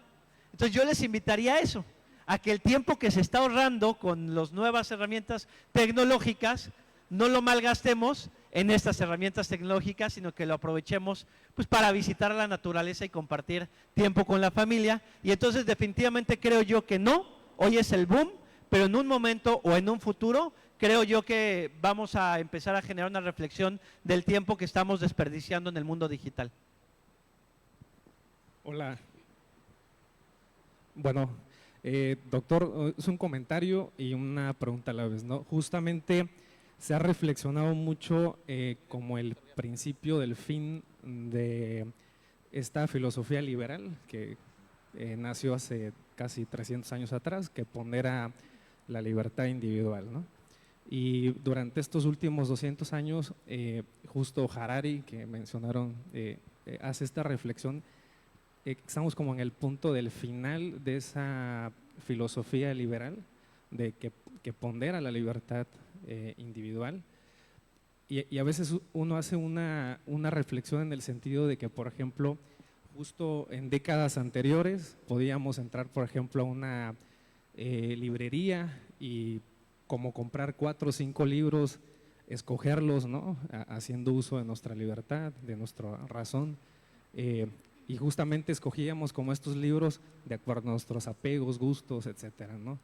Entonces yo les invitaría a eso, a que el tiempo que se está ahorrando con las nuevas herramientas tecnológicas, no lo malgastemos en estas herramientas tecnológicas, sino que lo aprovechemos pues para visitar la naturaleza y compartir tiempo con la familia. Y entonces definitivamente creo yo que no, hoy es el boom, pero en un momento o en un futuro creo yo que vamos a empezar a generar una reflexión del tiempo que estamos desperdiciando en el mundo digital. Hola. Bueno, doctor, es un comentario y una pregunta a la vez, ¿no? Justamente se ha reflexionado mucho como el principio del fin de esta filosofía liberal que nació hace casi 300 años atrás, que pondera la libertad individual, ¿no? Y durante estos últimos 200 años, justo Harari, que mencionaron, hace esta reflexión. Estamos como en el punto del final de esa filosofía liberal, de que pondera la libertad individual. Y a veces uno hace una reflexión en el sentido de que, por ejemplo, justo en décadas anteriores podíamos entrar, por ejemplo, a una librería y como comprar 4 o 5 libros, escogerlos, ¿no? Haciendo uso de nuestra libertad, de nuestra razón. Y justamente escogíamos como estos libros de acuerdo a nuestros apegos, gustos, etcétera, ¿no?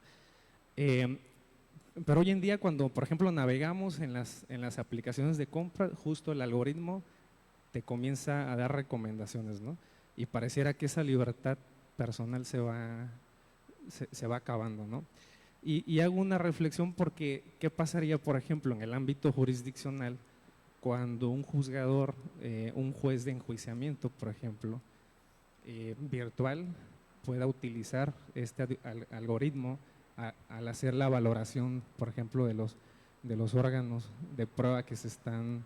Pero hoy en día cuando, por ejemplo, navegamos en las aplicaciones de compra, justo el algoritmo te comienza a dar recomendaciones, ¿no? Y pareciera que esa libertad personal se va acabando, ¿no? Y hago una reflexión porque, ¿qué pasaría, por ejemplo, en el ámbito jurisdiccional cuando un juzgador, un juez de enjuiciamiento, por ejemplo, virtual, pueda utilizar este algoritmo al hacer la valoración, por ejemplo, de los órganos de prueba que se están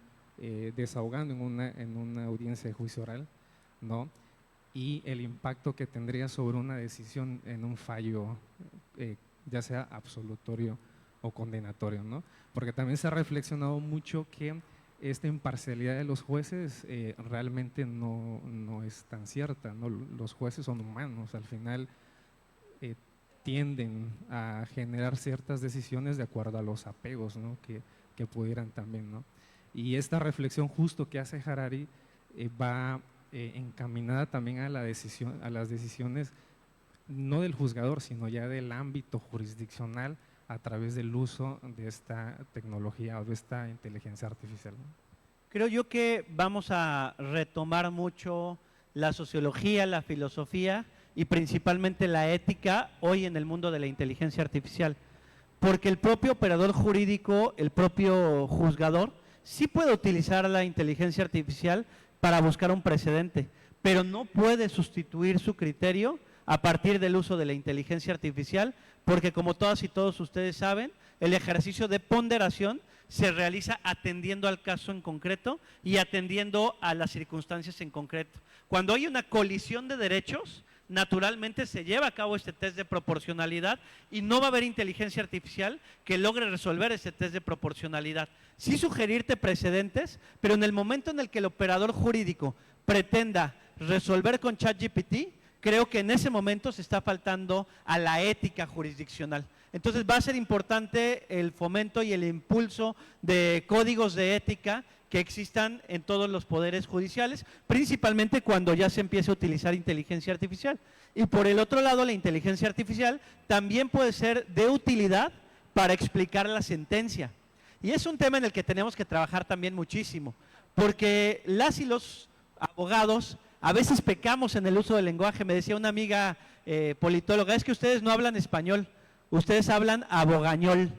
desahogando en una audiencia de juicio oral, ¿no? Y el impacto que tendría sobre una decisión en un fallo, ya sea absolutorio o condenatorio, ¿no? Porque también se ha reflexionado mucho que esta imparcialidad de los jueces realmente no es tan cierta, ¿no? Los jueces son humanos, al final tienden a generar ciertas decisiones de acuerdo a los apegos, ¿no? que pudieran también, ¿no? Y esta reflexión justo que hace Harari va encaminada también a las decisiones no del juzgador, sino ya del ámbito jurisdiccional a través del uso de esta tecnología o de esta inteligencia artificial, ¿no? Creo yo que vamos a retomar mucho la sociología, la filosofía y principalmente la ética hoy en el mundo de la inteligencia artificial, porque el propio operador jurídico, el propio juzgador, sí puede utilizar la inteligencia artificial para buscar un precedente, pero no puede sustituir su criterio a partir del uso de la inteligencia artificial, porque como todas y todos ustedes saben, el ejercicio de ponderación se realiza atendiendo al caso en concreto y atendiendo a las circunstancias en concreto. Cuando hay una colisión de derechos, naturalmente se lleva a cabo este test de proporcionalidad y no va a haber inteligencia artificial que logre resolver ese test de proporcionalidad. Sí sugerirte precedentes, pero en el momento en el que el operador jurídico pretenda resolver con ChatGPT, creo que en ese momento se está faltando a la ética jurisdiccional. Entonces va a ser importante el fomento y el impulso de códigos de ética que existan en todos los poderes judiciales, principalmente cuando ya se empiece a utilizar inteligencia artificial. Y por el otro lado, la inteligencia artificial también puede ser de utilidad para explicar la sentencia. Y es un tema en el que tenemos que trabajar también muchísimo, porque las y los abogados a veces pecamos en el uso del lenguaje. Me decía una amiga politóloga, es que ustedes no hablan español, ustedes hablan abogañol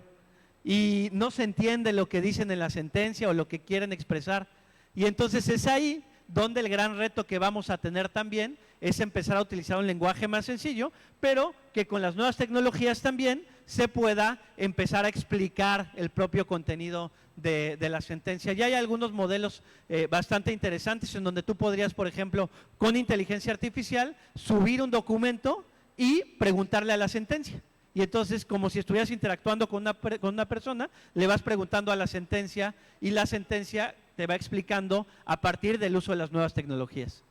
y no se entiende lo que dicen en la sentencia o lo que quieren expresar. Y entonces es ahí donde el gran reto que vamos a tener también es empezar a utilizar un lenguaje más sencillo, pero que con las nuevas tecnologías también se pueda empezar a explicar el propio contenido de la sentencia. Ya hay algunos modelos bastante interesantes en donde tú podrías, por ejemplo, con inteligencia artificial, subir un documento y preguntarle a la sentencia. Y entonces, como si estuvieras interactuando con una persona, le vas preguntando a la sentencia y la sentencia te va explicando a partir del uso de las nuevas tecnologías.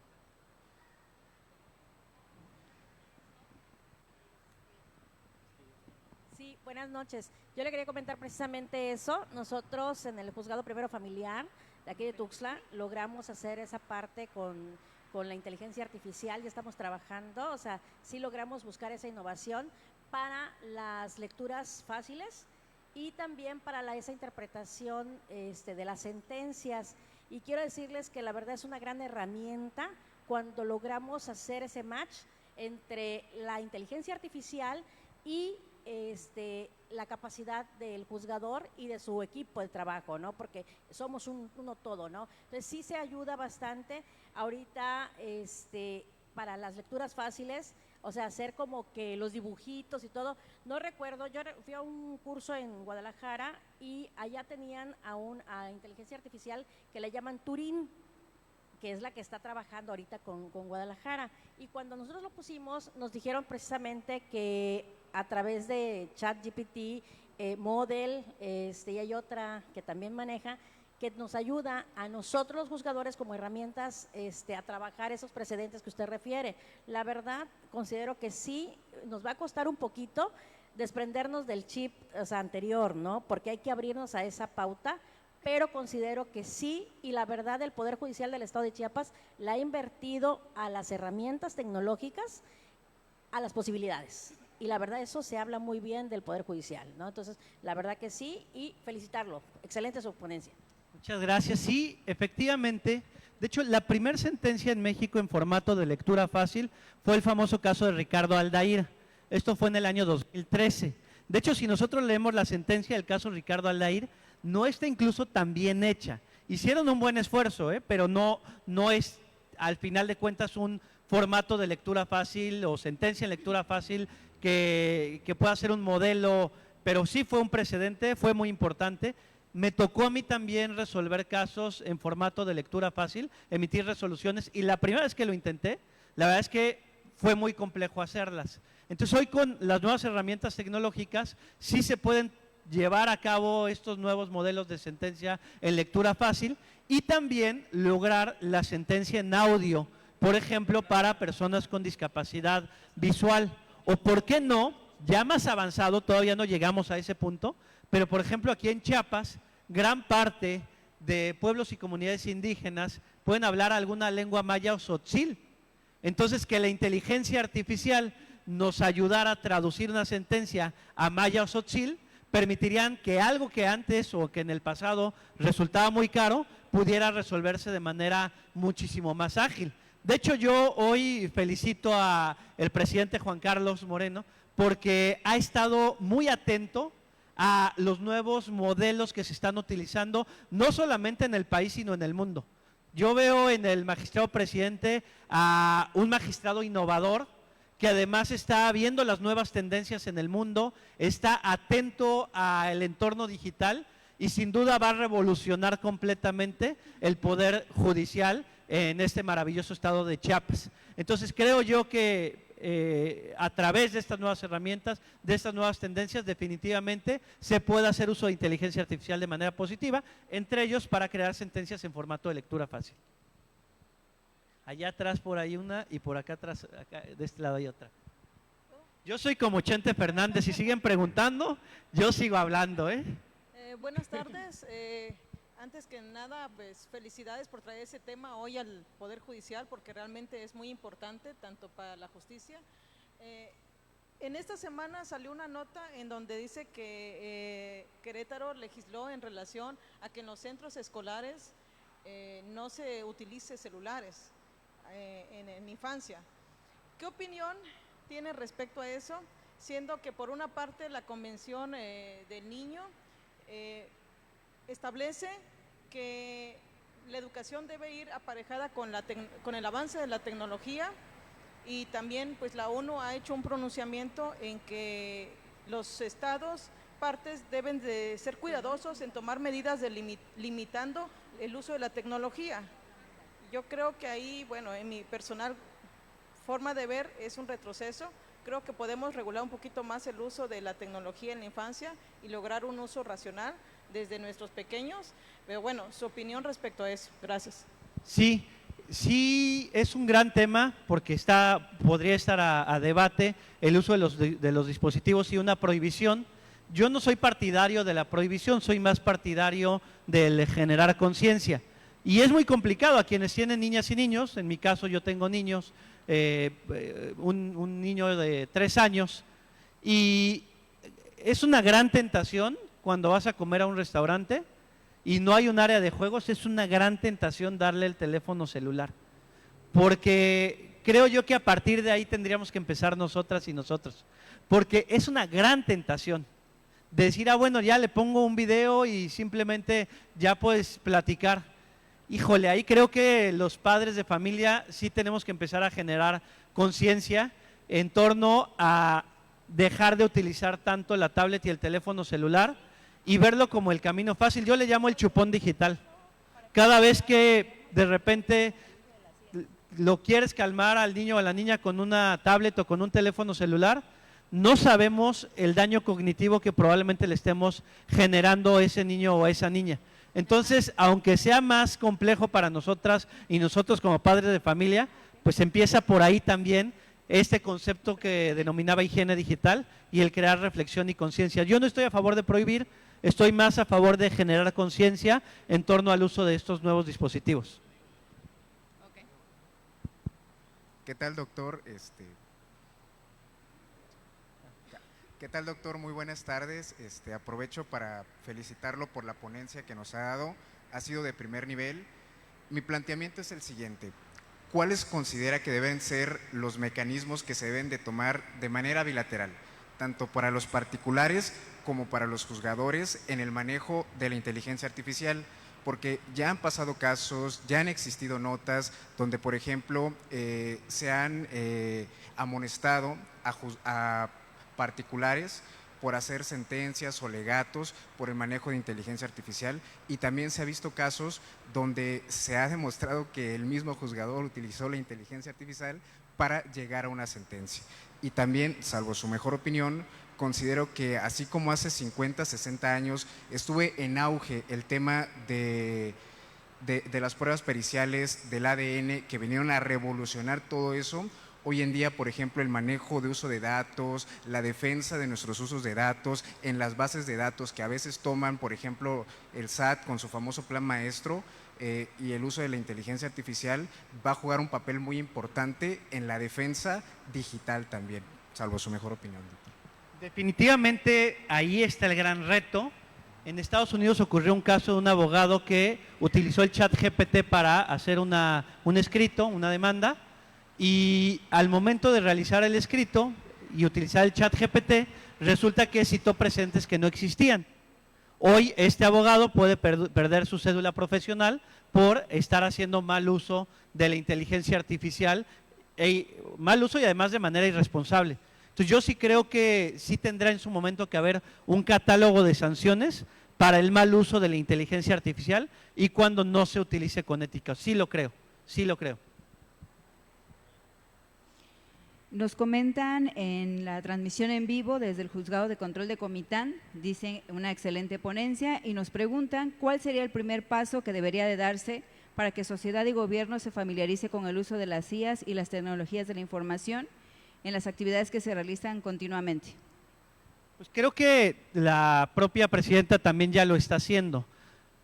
Sí, buenas noches. Yo le quería comentar precisamente eso. Nosotros en el Juzgado Primero Familiar de aquí de Tuxtla logramos hacer esa parte con la inteligencia artificial, ya estamos trabajando, o sea, sí logramos buscar esa innovación para las lecturas fáciles y también para esa interpretación de las sentencias. Y quiero decirles que la verdad es una gran herramienta cuando logramos hacer ese match entre la inteligencia artificial y la capacidad del juzgador y de su equipo de trabajo, ¿no? Porque somos uno todo, ¿no? Entonces sí se ayuda bastante ahorita para las lecturas fáciles, o sea, hacer como que los dibujitos y todo. No recuerdo, yo fui a un curso en Guadalajara y allá tenían a inteligencia artificial que le llaman Turing, que es la que está trabajando ahorita con Guadalajara. Y cuando nosotros lo pusimos, nos dijeron precisamente que a través de ChatGPT, Model, y hay otra que también maneja, que nos ayuda a nosotros los juzgadores como herramientas a trabajar esos precedentes que usted refiere. La verdad, considero que sí, nos va a costar un poquito desprendernos del chip anterior, ¿no? Porque hay que abrirnos a esa pauta, pero considero que sí, y la verdad el Poder Judicial del Estado de Chiapas la ha invertido a las herramientas tecnológicas, a las posibilidades. Y la verdad eso se habla muy bien del Poder Judicial, ¿no? Entonces, la verdad que sí, y felicitarlo. Excelente su ponencia. Muchas gracias. Sí, efectivamente. De hecho, la primera sentencia en México en formato de lectura fácil fue el famoso caso de Ricardo Aldair. Esto fue en el año 2013. De hecho, si nosotros leemos la sentencia del caso Ricardo Aldair, no está incluso tan bien hecha. Hicieron un buen esfuerzo, pero no es, al final de cuentas, un formato de lectura fácil o sentencia en lectura fácil que pueda ser un modelo, pero sí fue un precedente, fue muy importante. Me tocó a mí también resolver casos en formato de lectura fácil, emitir resoluciones, y la primera vez que lo intenté, la verdad es que fue muy complejo hacerlas. Entonces hoy con las nuevas herramientas tecnológicas sí se pueden llevar a cabo estos nuevos modelos de sentencia en lectura fácil y también lograr la sentencia en audio, por ejemplo, para personas con discapacidad visual. O por qué no, ya más avanzado, todavía no llegamos a ese punto, pero por ejemplo aquí en Chiapas, gran parte de pueblos y comunidades indígenas pueden hablar alguna lengua maya o tzotzil. Entonces, que la inteligencia artificial nos ayudara a traducir una sentencia a maya o tzotzil, permitirían que algo que antes o que en el pasado resultaba muy caro, pudiera resolverse de manera muchísimo más ágil. De hecho, yo hoy felicito al presidente Juan Carlos Moreno porque ha estado muy atento a los nuevos modelos que se están utilizando, no solamente en el país, sino en el mundo. Yo veo en el magistrado presidente a un magistrado innovador que además está viendo las nuevas tendencias en el mundo, está atento al entorno digital y sin duda va a revolucionar completamente el poder judicial en este maravilloso estado de Chiapas. Entonces creo yo que a través de estas nuevas herramientas, de estas nuevas tendencias, definitivamente se puede hacer uso de inteligencia artificial de manera positiva, entre ellos para crear sentencias en formato de lectura fácil. Allá atrás por ahí una y por acá atrás, acá, de este lado hay otra. Yo soy como Chente Fernández, si siguen preguntando, yo sigo hablando. Buenas tardes. Antes que nada, pues felicidades por traer ese tema hoy al Poder Judicial, porque realmente es muy importante, tanto para la justicia. En esta semana salió una nota en donde dice que Querétaro legisló en relación a que en los centros escolares no se utilice celulares en infancia. ¿Qué opinión tiene respecto a eso? Siendo que por una parte la Convención del Niño establece que la educación debe ir aparejada con el avance de la tecnología, y también pues la ONU ha hecho un pronunciamiento en que los estados partes deben de ser cuidadosos en tomar medidas limitando el uso de la tecnología. Yo creo que ahí, bueno, en mi personal forma de ver es un retroceso. Creo que podemos regular un poquito más el uso de la tecnología en la infancia y lograr un uso racional desde nuestros pequeños. Pero bueno, su opinión respecto a eso. Gracias. Sí, es un gran tema porque podría estar a debate el uso de los dispositivos y una prohibición. Yo no soy partidario de la prohibición, soy más partidario del generar conciencia. Y es muy complicado a quienes tienen niñas y niños, en mi caso yo tengo niños, un niño de 3 años, y es una gran tentación cuando vas a comer a un restaurante y no hay un área de juegos, es una gran tentación darle el teléfono celular, porque creo yo que a partir de ahí tendríamos que empezar nosotras y nosotros, porque es una gran tentación decir, bueno, ya le pongo un video y simplemente ya puedes platicar. Híjole, ahí creo que los padres de familia sí tenemos que empezar a generar conciencia en torno a dejar de utilizar tanto la tablet y el teléfono celular y verlo como el camino fácil. Yo le llamo el chupón digital. Cada vez que de repente lo quieres calmar al niño o a la niña con una tablet o con un teléfono celular, no sabemos el daño cognitivo que probablemente le estemos generando a ese niño o a esa niña. Entonces, aunque sea más complejo para nosotras y nosotros como padres de familia, pues empieza por ahí también este concepto que denominaba higiene digital y el crear reflexión y conciencia. Yo no estoy a favor de prohibir, estoy más a favor de generar conciencia en torno al uso de estos nuevos dispositivos. ¿Qué tal, doctor? ¿Qué tal, doctor? Muy buenas tardes. Aprovecho para felicitarlo por la ponencia que nos ha dado. Ha sido de primer nivel. Mi planteamiento es el siguiente. ¿Cuáles considera que deben ser los mecanismos que se deben de tomar de manera bilateral, tanto para los particulares como para los juzgadores en el manejo de la inteligencia artificial? Porque ya han pasado casos, ya han existido notas donde, por ejemplo, se han amonestado a particulares por hacer sentencias o legatos por el manejo de inteligencia artificial, y también se ha visto casos donde se ha demostrado que el mismo juzgador utilizó la inteligencia artificial para llegar a una sentencia. Y también, salvo su mejor opinión, considero que así como hace 50, 60 años estuve en auge el tema de las pruebas periciales, del ADN, que vinieron a revolucionar todo eso. Hoy en día, por ejemplo, el manejo de uso de datos, la defensa de nuestros usos de datos en las bases de datos que a veces toman, por ejemplo, el SAT con su famoso plan maestro, y el uso de la inteligencia artificial va a jugar un papel muy importante en la defensa digital también, salvo su mejor opinión. Definitivamente ahí está el gran reto. En Estados Unidos ocurrió un caso de un abogado que utilizó el chat GPT para hacer un escrito, una demanda, y al momento de realizar el escrito y utilizar el chat GPT, resulta que citó presentes que no existían. Hoy este abogado puede perder su cédula profesional por estar haciendo mal uso de la inteligencia artificial, mal uso y además de manera irresponsable. Entonces yo sí creo que sí tendrá en su momento que haber un catálogo de sanciones para el mal uso de la inteligencia artificial y cuando no se utilice con ética. Sí lo creo, sí lo creo. Nos comentan en la transmisión en vivo desde el Juzgado de Control de Comitán, dicen una excelente ponencia, y nos preguntan cuál sería el primer paso que debería de darse para que sociedad y gobierno se familiarice con el uso de las IAs y las tecnologías de la información en las actividades que se realizan continuamente. Pues creo que la propia presidenta también ya lo está haciendo.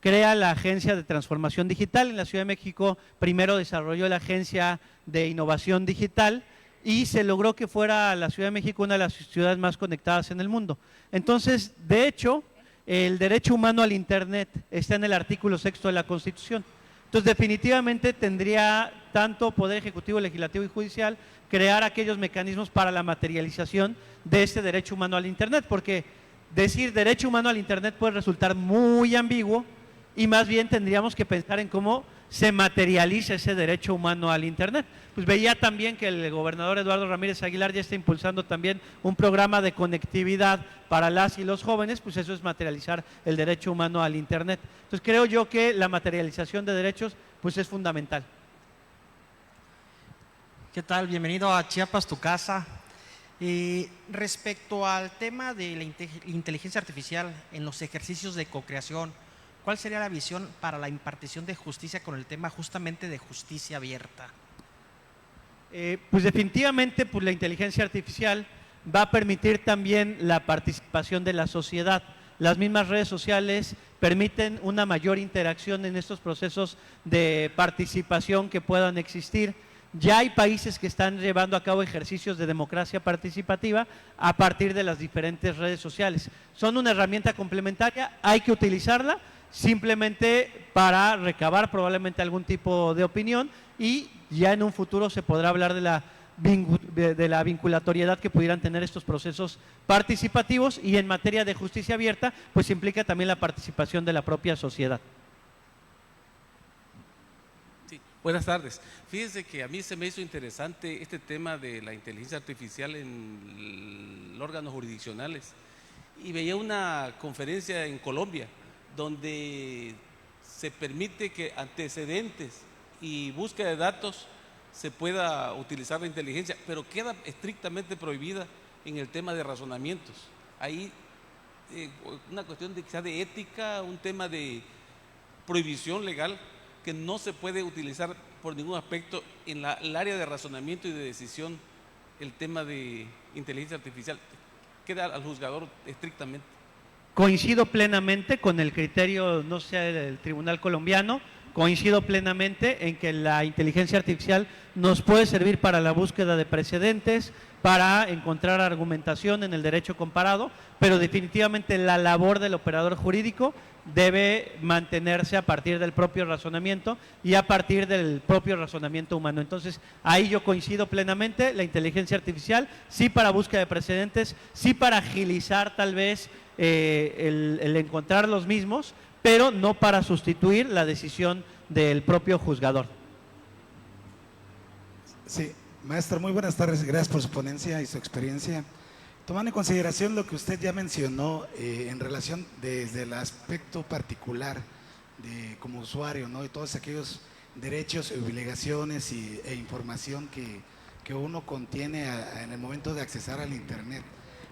Crea la Agencia de Transformación Digital. En la Ciudad de México primero desarrolló la Agencia de Innovación Digital y se logró que fuera la Ciudad de México una de las ciudades más conectadas en el mundo. Entonces, de hecho, el derecho humano al Internet está en el artículo 6 de la Constitución. Entonces, definitivamente tendría tanto Poder Ejecutivo, Legislativo y Judicial crear aquellos mecanismos para la materialización de este derecho humano al Internet, porque decir derecho humano al Internet puede resultar muy ambiguo y más bien tendríamos que pensar en cómo se materializa ese derecho humano al Internet. Pues veía también que el gobernador Eduardo Ramírez Aguilar ya está impulsando también un programa de conectividad para las y los jóvenes, pues eso es materializar el derecho humano al Internet. Entonces creo yo que la materialización de derechos pues es fundamental. ¿Qué tal? Bienvenido a Chiapas, tu casa. Respecto al tema de la inteligencia artificial en los ejercicios de cocreación, ¿cuál sería la visión para la impartición de justicia con el tema justamente de justicia abierta? Pues definitivamente pues la inteligencia artificial va a permitir también la participación de la sociedad. Las mismas redes sociales permiten una mayor interacción en estos procesos de participación que puedan existir. Ya hay países que están llevando a cabo ejercicios de democracia participativa a partir de las diferentes redes sociales. Son una herramienta complementaria, hay que utilizarla simplemente para recabar probablemente algún tipo de opinión y ya en un futuro se podrá hablar de la vinculatoriedad que pudieran tener estos procesos participativos, y en materia de justicia abierta pues implica también la participación de la propia sociedad. Buenas tardes. Fíjense que a mí se me hizo interesante este tema de la inteligencia artificial en órganos jurisdiccionales. Y veía una conferencia en Colombia donde se permite que antecedentes y búsqueda de datos se pueda utilizar la inteligencia, pero queda estrictamente prohibida en el tema de razonamientos. Ahí una cuestión de, quizá de ética, un tema de prohibición legal que no se puede utilizar por ningún aspecto en el área de razonamiento y de decisión el tema de inteligencia artificial. Queda al juzgador estrictamente. Coincido plenamente con el criterio, no sé, del Tribunal Colombiano, coincido plenamente en que la inteligencia artificial nos puede servir para la búsqueda de precedentes, para encontrar argumentación en el derecho comparado, pero definitivamente la labor del operador jurídico debe mantenerse a partir del propio razonamiento y a partir del propio razonamiento humano. Entonces, ahí yo coincido plenamente, la inteligencia artificial sí para búsqueda de precedentes, sí para agilizar tal vez el encontrar los mismos, pero no para sustituir la decisión del propio juzgador. Sí, maestro, muy buenas tardes, gracias por su ponencia y su experiencia. Tomando en consideración lo que usted ya mencionó en relación desde el aspecto particular de como usuario, ¿no? Y todos aquellos derechos y obligaciones e información que uno contiene en el momento de accesar al Internet,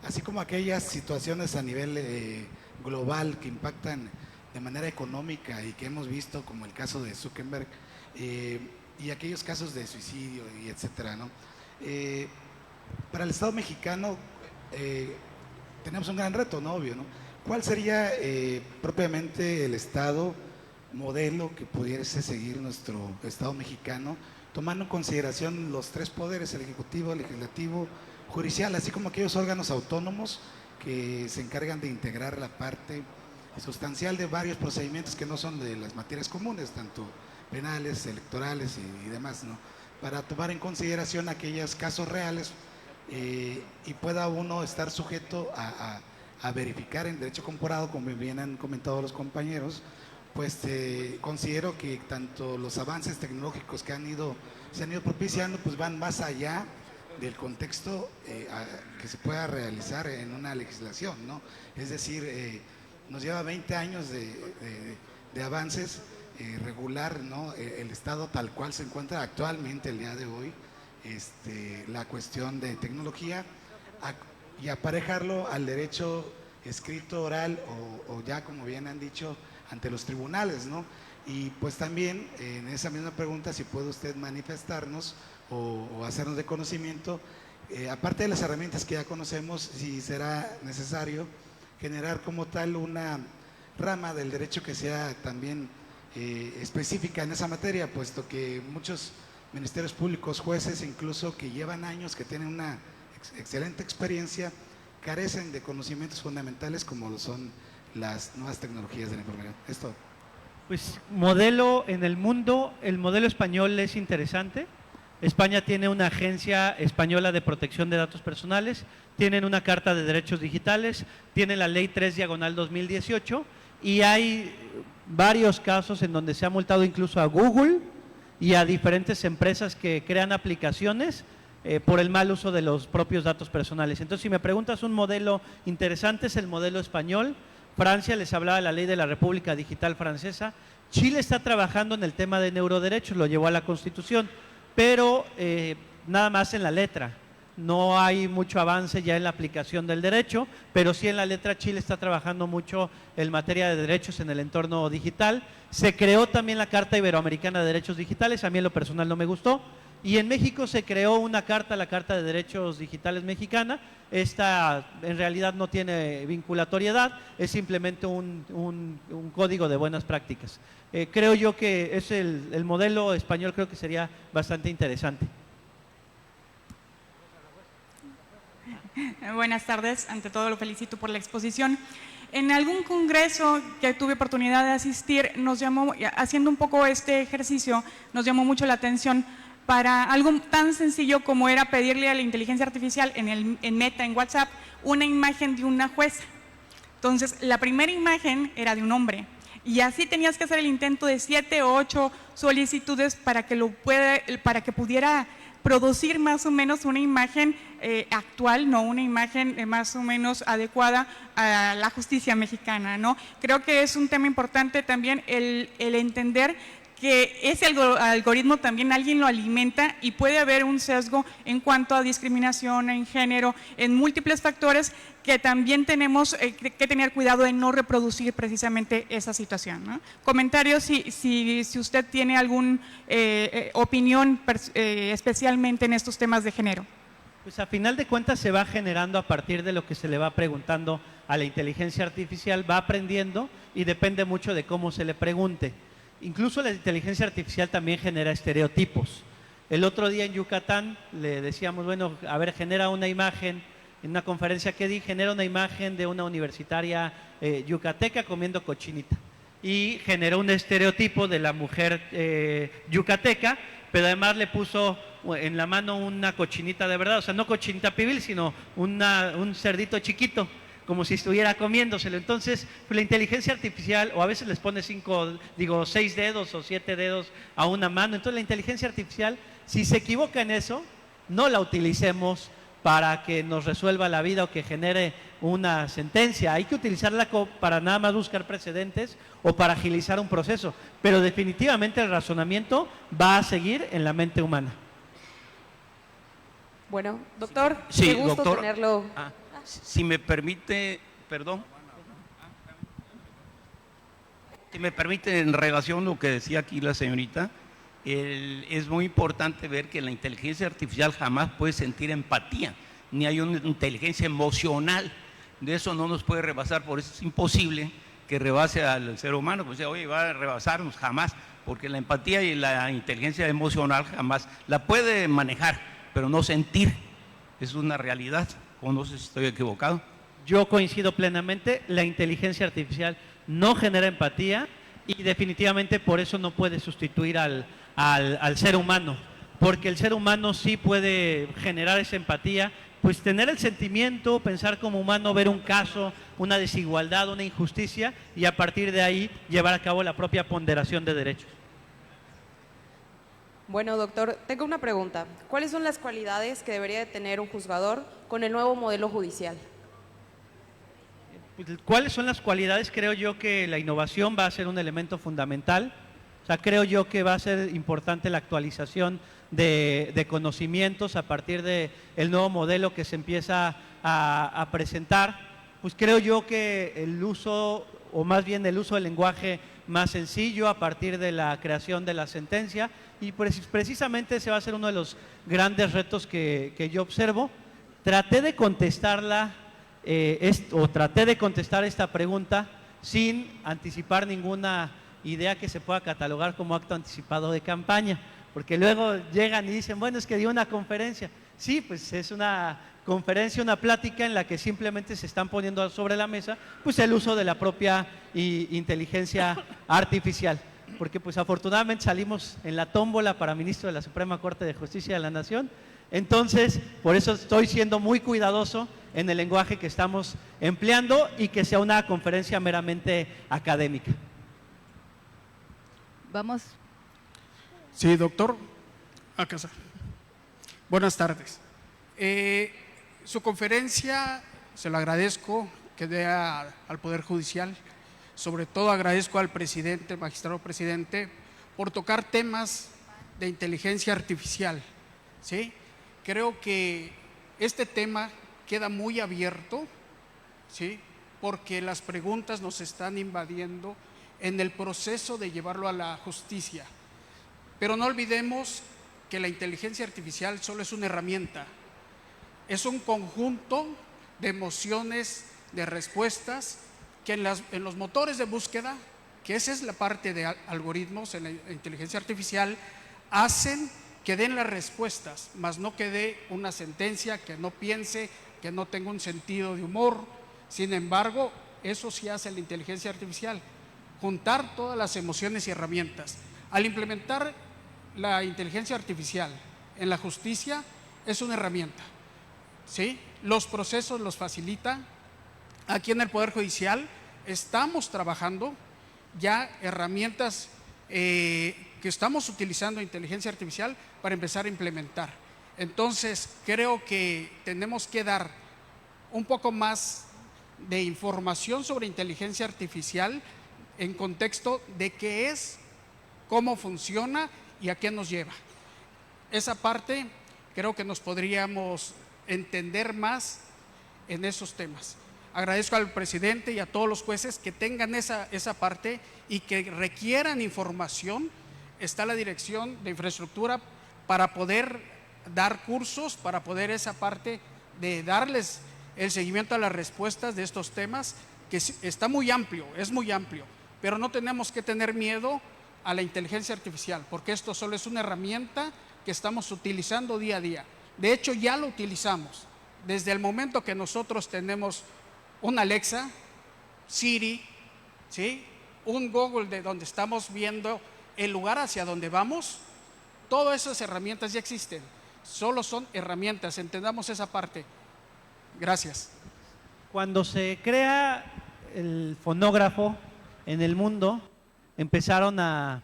así como aquellas situaciones a nivel global que impactan de manera económica y que hemos visto como el caso de Zuckerberg y aquellos casos de suicidio y etcétera, ¿no? Para el Estado mexicano tenemos un gran reto, ¿no? Obvio, ¿no? ¿Cuál sería propiamente el Estado modelo que pudiese seguir nuestro Estado mexicano, tomando en consideración los tres poderes, el Ejecutivo, el Legislativo, Judicial, así como aquellos órganos autónomos que se encargan de integrar la parte sustancial de varios procedimientos que no son de las materias comunes, tanto penales, electorales y demás, ¿no? Para tomar en consideración aquellos casos reales y pueda uno estar sujeto a verificar en derecho comparado, como bien han comentado los compañeros, pues considero que tanto los avances tecnológicos que se han ido propiciando, pues van más allá del contexto que se pueda realizar en una legislación, ¿no? Es decir, nos lleva 20 años de avances, regular, ¿no? El Estado tal cual se encuentra actualmente el día de hoy, la cuestión de tecnología y aparejarlo al derecho escrito, oral o ya como bien han dicho ante los tribunales, ¿no? Y pues también en esa misma pregunta, si puede usted manifestarnos o hacernos de conocimiento, aparte de las herramientas que ya conocemos, si será necesario generar como tal una rama del derecho que sea también específica en esa materia, puesto que muchos ministerios públicos, jueces, incluso que llevan años, que tienen una excelente experiencia, carecen de conocimientos fundamentales como lo son las nuevas tecnologías de la información. Esto. Pues modelo en el mundo, el modelo español es interesante. España tiene una agencia española de protección de datos personales, tienen una carta de derechos digitales, tiene la ley 3/2018 y hay varios casos en donde se ha multado incluso a Google y a diferentes empresas que crean aplicaciones por el mal uso de los propios datos personales. Entonces, si me preguntas un modelo interesante, es el modelo español. Francia, les hablaba de la ley de la República Digital Francesa. Chile está trabajando en el tema de neuroderechos, lo llevó a la Constitución, pero nada más en la letra. No hay mucho avance ya en la aplicación del derecho, pero sí en la letra. Chile está trabajando mucho en materia de derechos en el entorno digital. Se creó también la Carta Iberoamericana de Derechos Digitales, a mí en lo personal no me gustó. Y en México se creó una carta, la Carta de Derechos Digitales Mexicana. Esta en realidad no tiene vinculatoriedad, es simplemente un código de buenas prácticas. Creo yo que es el modelo español, creo que sería bastante interesante. Buenas tardes, ante todo lo felicito por la exposición. En algún congreso que tuve oportunidad de asistir, haciendo un poco este ejercicio, nos llamó mucho la atención para algo tan sencillo como era pedirle a la inteligencia artificial en Meta, en WhatsApp, una imagen de una jueza. Entonces, la primera imagen era de un hombre y así tenías que hacer el intento de 7 o 8 solicitudes para que pudiera producir más o menos una imagen actual, no una imagen más o menos adecuada a la justicia mexicana, ¿no? Creo que es un tema importante también el entender que ese algoritmo también alguien lo alimenta y puede haber un sesgo en cuanto a discriminación en género, en múltiples factores que también tenemos que tener cuidado de no reproducir precisamente esa situación, ¿no? Comentarios si usted tiene alguna opinión especialmente en estos temas de género. Pues a final de cuentas se va generando a partir de lo que se le va preguntando a la inteligencia artificial, va aprendiendo y depende mucho de cómo se le pregunte. Incluso la inteligencia artificial también genera estereotipos. El otro día en Yucatán le decíamos, bueno, a ver, genera una imagen, en una conferencia que di, genera una imagen de una universitaria yucateca comiendo cochinita. Y generó un estereotipo de la mujer yucateca, pero además le puso en la mano una cochinita de verdad, o sea, no cochinita pibil, sino un cerdito chiquito, como si estuviera comiéndoselo. Entonces, la inteligencia artificial, o a veces les pone 6 dedos o 7 dedos a una mano. Entonces, la inteligencia artificial, si se equivoca en eso, no la utilicemos para que nos resuelva la vida o que genere una sentencia. Hay que utilizarla para nada más buscar precedentes o para agilizar un proceso. Pero definitivamente el razonamiento va a seguir en la mente humana. Bueno, doctor, sí, qué gusto doctor, tenerlo. Si me permite, perdón. Si me permite, en relación a lo que decía aquí la señorita, es muy importante ver que la inteligencia artificial jamás puede sentir empatía, ni hay una inteligencia emocional. De eso no nos puede rebasar, por eso es imposible que rebase al ser humano. Pues oye, va a rebasarnos jamás, porque la empatía y la inteligencia emocional jamás la puede manejar, pero no sentir. Es una realidad, o no sé si estoy equivocado. Yo coincido plenamente, la inteligencia artificial no genera empatía y definitivamente por eso no puede sustituir al ser humano, porque el ser humano sí puede generar esa empatía, pues tener el sentimiento, pensar como humano, ver un caso, una desigualdad, una injusticia y a partir de ahí llevar a cabo la propia ponderación de derechos. Bueno, doctor, tengo una pregunta. ¿Cuáles son las cualidades que debería de tener un juzgador con el nuevo modelo judicial? ¿Cuáles son las cualidades? Creo yo que la innovación va a ser un elemento fundamental. O sea, creo yo que va a ser importante la actualización de conocimientos a partir del nuevo modelo que se empieza a presentar. Pues creo yo que el uso, o más bien el uso del lenguaje más sencillo a partir de la creación de la sentencia, y precisamente ese va a ser uno de los grandes retos que yo observo. Traté de contestarla, traté de contestar esta pregunta sin anticipar ninguna idea que se pueda catalogar como acto anticipado de campaña, porque luego llegan y dicen, bueno, es que dio una conferencia. Sí, pues es una conferencia, una plática en la que simplemente se están poniendo sobre la mesa pues el uso de la propia inteligencia artificial, porque pues afortunadamente salimos en la tómbola para ministro de la Suprema Corte de Justicia de la Nación. Entonces, por eso estoy siendo muy cuidadoso en el lenguaje que estamos empleando y que sea una conferencia meramente académica. Vamos. Sí, doctor. A casa. Buenas tardes. Su conferencia, se lo agradezco que dé al Poder Judicial. Sobre todo agradezco al presidente, magistrado presidente, por tocar temas de inteligencia artificial. ¿Sí? Creo que este tema queda muy abierto, ¿sí? Porque las preguntas nos están invadiendo en el proceso de llevarlo a la justicia. Pero no olvidemos que la inteligencia artificial solo es una herramienta, es un conjunto de emociones, de respuestas que en los motores de búsqueda, que esa es la parte de algoritmos en la inteligencia artificial, hacen que den las respuestas, más no que dé una sentencia, que no piense, que no tenga un sentido de humor. Sin embargo, eso sí hace la inteligencia artificial, juntar todas las emociones y herramientas. Al implementar la inteligencia artificial en la justicia, es una herramienta, ¿sí? Los procesos los facilita. Aquí en el Poder Judicial estamos trabajando ya herramientas que estamos utilizando inteligencia artificial para empezar a implementar. Entonces, creo que tenemos que dar un poco más de información sobre inteligencia artificial en contexto de qué es, cómo funciona y a qué nos lleva. Esa parte creo que nos podríamos entender más en esos temas. Agradezco al presidente y a todos los jueces que tengan esa parte y que requieran información. Está la Dirección de Infraestructura para poder dar cursos, para poder esa parte de darles el seguimiento a las respuestas de estos temas, que está muy amplio, es muy amplio, pero no tenemos que tener miedo a la inteligencia artificial, porque esto solo es una herramienta que estamos utilizando día a día. De hecho, ya lo utilizamos. Desde el momento que nosotros tenemos un Alexa, Siri, ¿sí?, un Google de donde estamos viendo el lugar hacia donde vamos, todas esas herramientas ya existen, solo son herramientas, entendamos esa parte. Gracias. Cuando se crea el fonógrafo en el mundo, empezaron a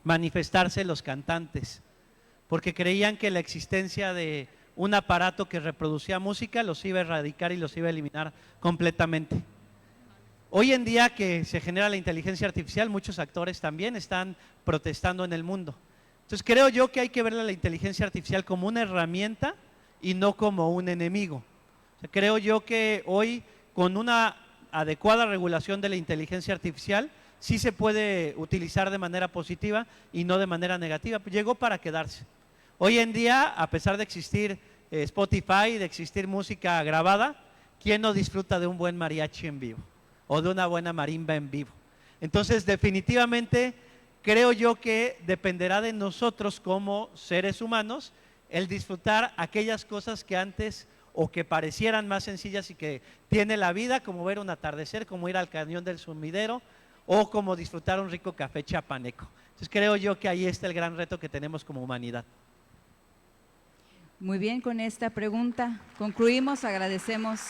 manifestarse los cantantes, porque creían que la existencia de un aparato que reproducía música los iba a erradicar y los iba a eliminar completamente. Hoy en día que se genera la inteligencia artificial, muchos actores también están protestando en el mundo. Entonces creo yo que hay que ver a la inteligencia artificial como una herramienta y no como un enemigo. O sea, creo yo que hoy con una adecuada regulación de la inteligencia artificial sí se puede utilizar de manera positiva y no de manera negativa. Llegó para quedarse. Hoy en día, a pesar de existir Spotify, de existir música grabada, ¿quién no disfruta de un buen mariachi en vivo? O de una buena marimba en vivo. Entonces, definitivamente, creo yo que dependerá de nosotros como seres humanos el disfrutar aquellas cosas que antes o que parecieran más sencillas y que tiene la vida, como ver un atardecer, como ir al Cañón del Sumidero o como disfrutar un rico café chapaneco. Entonces, creo yo que ahí está el gran reto que tenemos como humanidad. Muy bien, con esta pregunta concluimos, agradecemos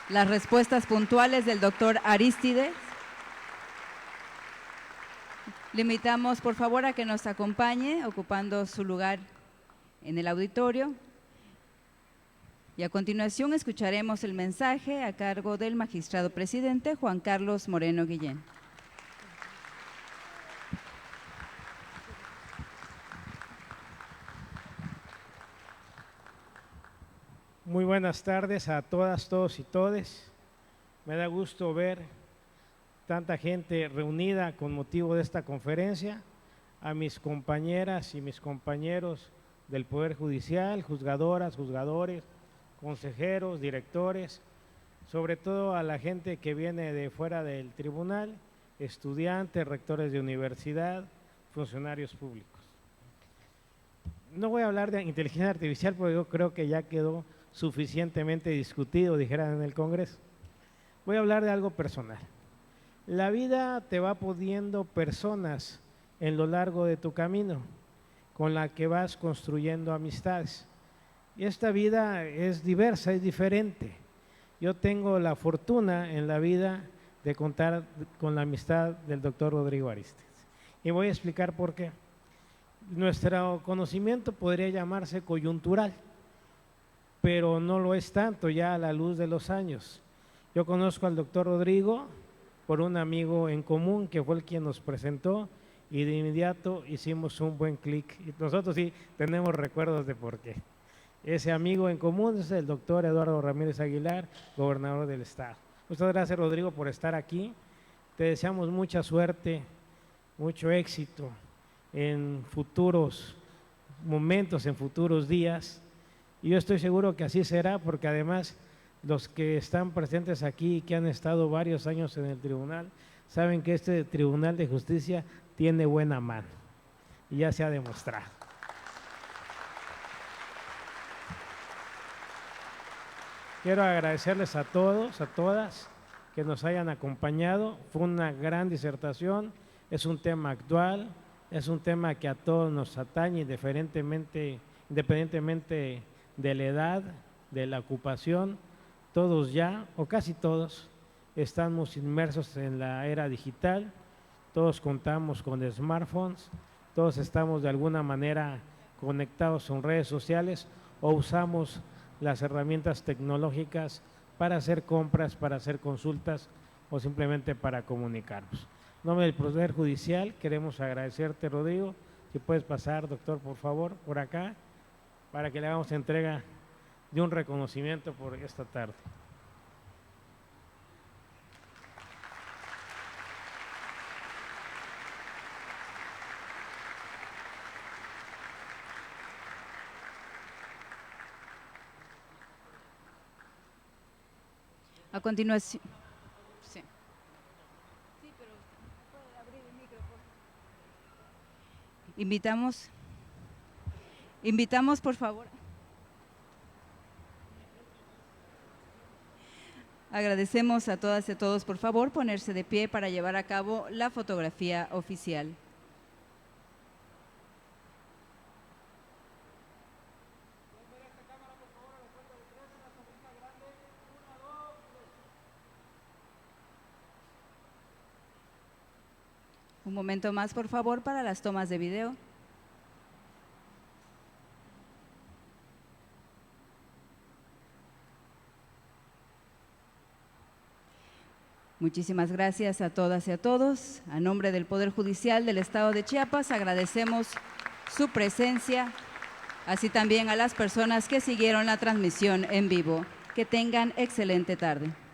las respuestas puntuales del doctor Arístides. Le invitamos, por favor, a que nos acompañe ocupando su lugar en el auditorio. Y a continuación escucharemos el mensaje a cargo del magistrado presidente Juan Carlos Moreno Guillén. Muy buenas tardes a todas, todos y todes. Me da gusto ver tanta gente reunida con motivo de esta conferencia, a mis compañeras y mis compañeros del Poder Judicial, juzgadoras, juzgadores, consejeros, directores, sobre todo a la gente que viene de fuera del tribunal, estudiantes, rectores de universidad, funcionarios públicos. No voy a hablar de inteligencia artificial porque yo creo que ya quedó suficientemente discutido, dijeran en el Congreso. Voy a hablar de algo personal. La vida te va poniendo personas en lo largo de tu camino con la que vas construyendo amistades. Y esta vida es diversa, es diferente. Yo tengo la fortuna en la vida de contar con la amistad del doctor Rodrigo Arístides. Y voy a explicar por qué. Nuestro conocimiento podría llamarse coyuntural, pero no lo es tanto ya a la luz de los años. Yo conozco al doctor Rodrigo por un amigo en común que fue el quien nos presentó y de inmediato hicimos un buen clic. Y nosotros sí tenemos recuerdos de por qué. Ese amigo en común es el doctor Eduardo Ramírez Aguilar, gobernador del estado. Muchas gracias, Rodrigo, por estar aquí. Te deseamos mucha suerte, mucho éxito en futuros momentos, en futuros días. Y yo estoy seguro que así será, porque además los que están presentes aquí y que han estado varios años en el tribunal, saben que este Tribunal de Justicia tiene buena mano y ya se ha demostrado. Quiero agradecerles a todos, a todas, que nos hayan acompañado. Fue una gran disertación, es un tema actual, es un tema que a todos nos atañe independientemente de la edad, de la ocupación. Todos ya, o casi todos, estamos inmersos en la era digital, todos contamos con smartphones, todos estamos de alguna manera conectados en redes sociales o usamos las herramientas tecnológicas para hacer compras, para hacer consultas o simplemente para comunicarnos. nombre del Poder Judicial, queremos agradecerte, Rodrigo. Si puedes pasar, doctor, por favor, por acá, para que le hagamos entrega de un reconocimiento por esta tarde. A continuación, sí. Invitamos por favor. Agradecemos a todas y a todos, por favor, ponerse de pie para llevar a cabo la fotografía oficial. Un momento más, por favor, para las tomas de video. Muchísimas gracias a todas y a todos. A nombre del Poder Judicial del Estado de Chiapas, agradecemos su presencia, así también a las personas que siguieron la transmisión en vivo. Que tengan excelente tarde.